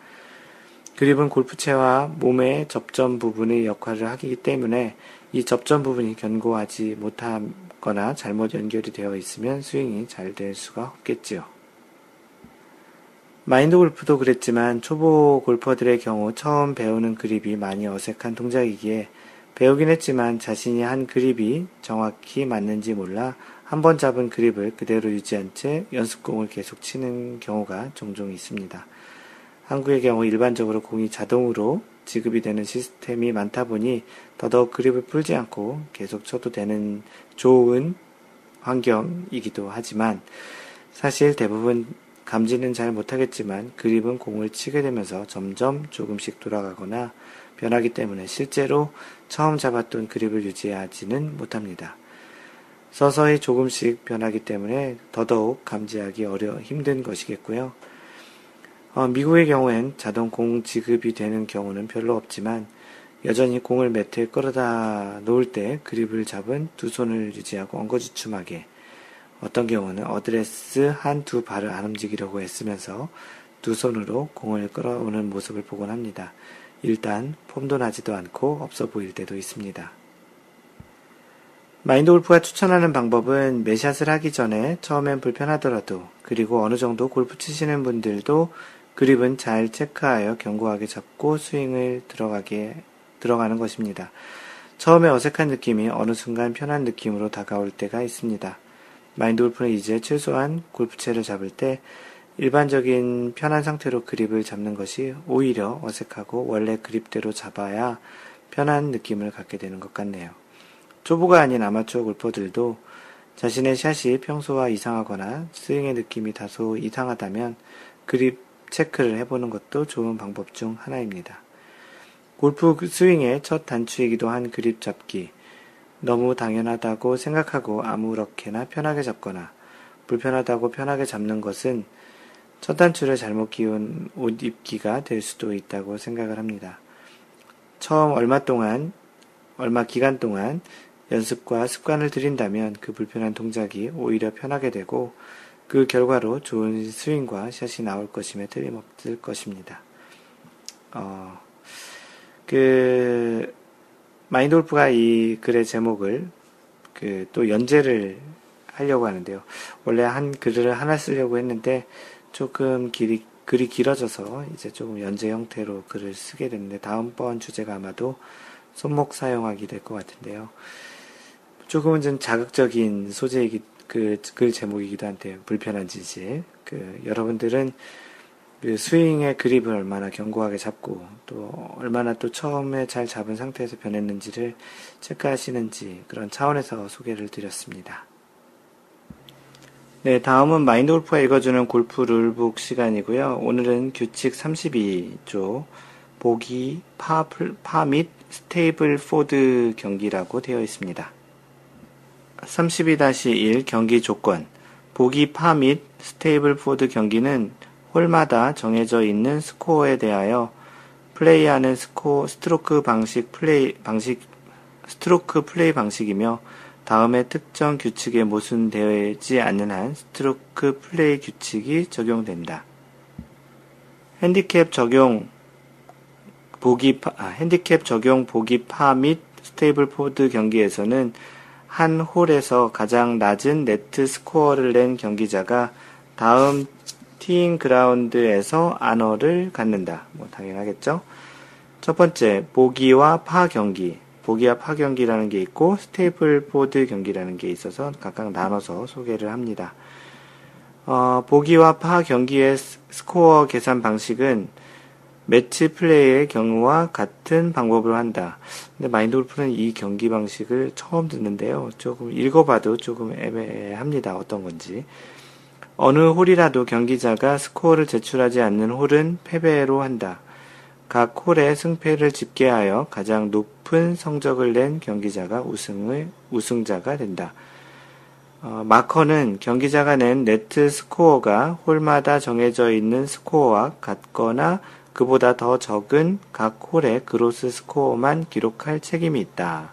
그립은 골프채와 몸의 접점 부분의 역할을 하기 때문에 이 접점 부분이 견고하지 못하거나 잘못 연결이 되어 있으면 스윙이 잘 될 수가 없겠지요. 마인드 골프도 그랬지만 초보 골퍼들의 경우 처음 배우는 그립이 많이 어색한 동작이기에 배우긴 했지만 자신이 한 그립이 정확히 맞는지 몰라 한 번 잡은 그립을 그대로 유지한 채 연습공을 계속 치는 경우가 종종 있습니다. 한국의 경우 일반적으로 공이 자동으로 지급이 되는 시스템이 많다 보니 더더욱 그립을 풀지 않고 계속 쳐도 되는 좋은 환경이기도 하지만 사실 대부분 감지는 잘 못하겠지만 그립은 공을 치게 되면서 점점 조금씩 돌아가거나 변하기 때문에 실제로 처음 잡았던 그립을 유지하지는 못합니다. 서서히 조금씩 변하기 때문에 더더욱 감지하기 힘든 것이겠고요. 미국의 경우엔 자동 공 지급이 되는 경우는 별로 없지만 여전히 공을 매트에 끌어다 놓을 때 그립을 잡은 두 손을 유지하고 엉거주춤하게, 어떤 경우는 어드레스 한 두 발을 안 움직이려고 애쓰면서 두 손으로 공을 끌어오는 모습을 보곤 합니다. 일단 폼도 나지도 않고 없어 보일 때도 있습니다. 마인드 골프가 추천하는 방법은 매샷을 하기 전에 처음엔 불편하더라도, 그리고 어느 정도 골프 치시는 분들도 그립은 잘 체크하여 견고하게 잡고 스윙을 들어가는 것입니다. 처음에 어색한 느낌이 어느 순간 편한 느낌으로 다가올 때가 있습니다. 마인드 골프는 이제 최소한 골프채를 잡을 때 일반적인 편한 상태로 그립을 잡는 것이 오히려 어색하고 원래 그립대로 잡아야 편한 느낌을 갖게 되는 것 같네요. 초보가 아닌 아마추어 골퍼들도 자신의 샷이 평소와 이상하거나 스윙의 느낌이 다소 이상하다면 그립 체크를 해보는 것도 좋은 방법 중 하나입니다. 골프 스윙의 첫 단추이기도 한 그립 잡기, 너무 당연하다고 생각하고 아무렇게나 편하게 잡거나 불편하다고 편하게 잡는 것은 첫 단추를 잘못 끼운 옷 입기가 될 수도 있다고 생각을 합니다. 처음 얼마 기간 동안 연습과 습관을 들인다면 그 불편한 동작이 오히려 편하게 되고 그 결과로 좋은 스윙과 샷이 나올 것임에 틀림없을 것입니다. 마인드 골프가 이 글의 제목을 또 연재를 하려고 하는데요. 원래 한 글을 하나 쓰려고 했는데 조금 글이 길어져서 이제 조금 연재 형태로 글을 쓰게 됐는데, 다음번 주제가 아마도 손목 사용하기 될 것 같은데요. 조금은 좀 자극적인 소재이기, 글 제목이기도 한데요. 불편한 지질. 여러분들은 스윙의 그립을 얼마나 견고하게 잡고, 또 얼마나 또 처음에 잘 잡은 상태에서 변했는지를 체크하시는지, 그런 차원에서 소개를 드렸습니다. 네, 다음은 마인드 골프가 읽어주는 골프 룰북 시간이고요. 오늘은 규칙 32조, 보기, 파 및 스테이블 포드 경기라고 되어 있습니다. 32-1 경기 조건. 보기, 파 및 스테이블 포드 경기는 홀마다 정해져 있는 스코어에 대하여 플레이하는 스트로크 플레이 방식이며, 다음에 특정 규칙에 모순되지 않는 한 스트로크 플레이 규칙이 적용된다. 핸디캡 적용 보기 파 및 스테이블 포드 경기에서는 한 홀에서 가장 낮은 네트 스코어를 낸 경기자가 다음 티잉 그라운드에서 안어를 갖는다. 당연하겠죠? 첫 번째, 보기와 파 경기라는 게 있고 스테이블 포드 경기라는 게 있어서 각각 나눠서 소개를 합니다. 보기와 파 경기의 스코어 계산 방식은 매치 플레이의 경우와 같은 방법으로 한다. 근데 마인드 골프는 이 경기 방식을 처음 듣는데요. 조금 읽어봐도 조금 애매합니다. 어떤 건지. 어느 홀이라도 경기자가 스코어를 제출하지 않는 홀은 패배로 한다. 각 홀의 승패를 집계하여 가장 높은 성적을 낸 경기자가 우승자가 된다. 마커는 경기자가 낸 네트 스코어가 홀마다 정해져 있는 스코어와 같거나 그보다 더 적은 각 홀의 그로스 스코어만 기록할 책임이 있다.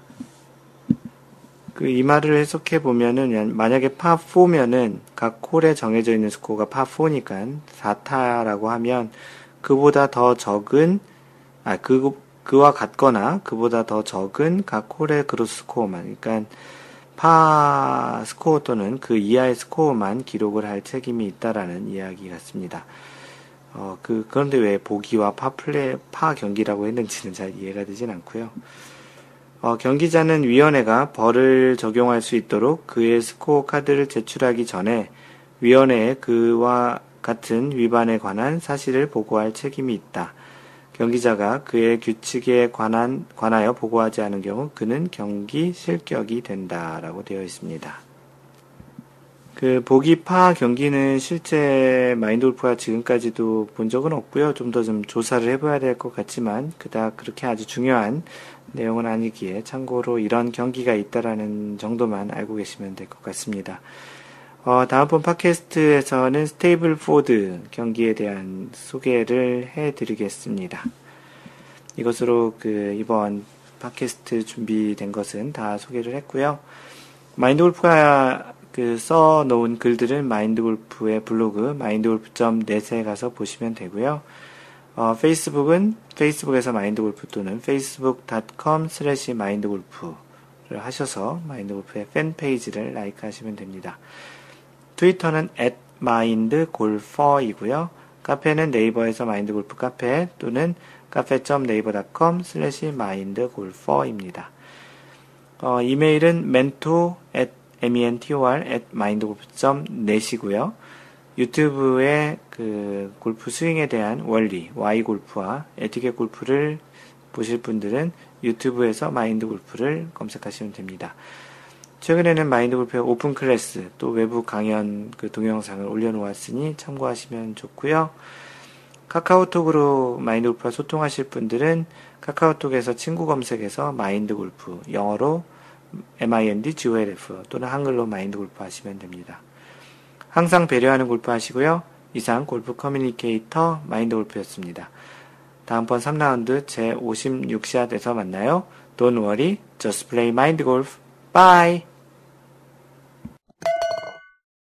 이 말을 해석해 보면은, 만약에 파4면은 각 홀에 정해져 있는 스코어가 파4니까 4타라고 하면 그보다 더 적은, 그와 같거나 그보다 더 적은 각 홀의 그로스 스코어만, 그러니까 파 스코어 또는 그 이하의 스코어만 기록을 할 책임이 있다라는 이야기 같습니다. 그런데 왜 보기와 파 경기라고 했는지는 잘 이해가 되진 않고요. 경기자는 위원회가 벌을 적용할 수 있도록 그의 스코어 카드를 제출하기 전에 위원회에 그와 같은 위반에 관한 사실을 보고할 책임이 있다. 경기자가 그의 규칙에 관하여 보고하지 않은 경우 그는 경기 실격이 된다라고 되어 있습니다. 보기 파 경기는 실제 마인드 골프가 지금까지도 본 적은 없고요. 좀 더 조사를 해봐야 될 것 같지만 그닥 그렇게 아주 중요한 내용은 아니기에 참고로 이런 경기가 있다라는 정도만 알고 계시면 될 것 같습니다. 다음번 팟캐스트에서는 스테이블 포드 경기에 대한 소개를 해드리겠습니다. 이것으로 이번 팟캐스트 준비된 것은 다 소개를 했고요. 마인드골프가 써놓은 글들은 마인드골프의 블로그 mindgolf.net에 가서 보시면 되고요. 페이스북은 페이스북에서 마인드골프 또는 facebook.com/mindgolf를 하셔서 마인드골프의 팬페이지를 라이크하시면 됩니다. 트위터는 @mindgolfer이고요. 카페는 네이버에서 마인드골프 카페 또는 cafe.naver.com/mindgolfer입니다. 이메일은 mentor@mindgolf.net이고요. 유튜브에 골프 스윙에 대한 원리, Y골프와 에티켓 골프를 보실 분들은 유튜브에서 마인드 골프를 검색하시면 됩니다. 최근에는 마인드 골프의 오픈 클래스, 또 외부 강연 동영상을 올려놓았으니 참고하시면 좋고요. 카카오톡으로 마인드 골프와 소통하실 분들은 카카오톡에서 친구 검색에서 마인드 골프, 영어로 MINDGOLF 또는 한글로 마인드 골프 하시면 됩니다. 항상 배려하는 골프 하시고요. 이상 골프 커뮤니케이터 마인드 골프였습니다. 다음번 3라운드 제 56샷에서 만나요. Don't worry, just play mind golf. Bye!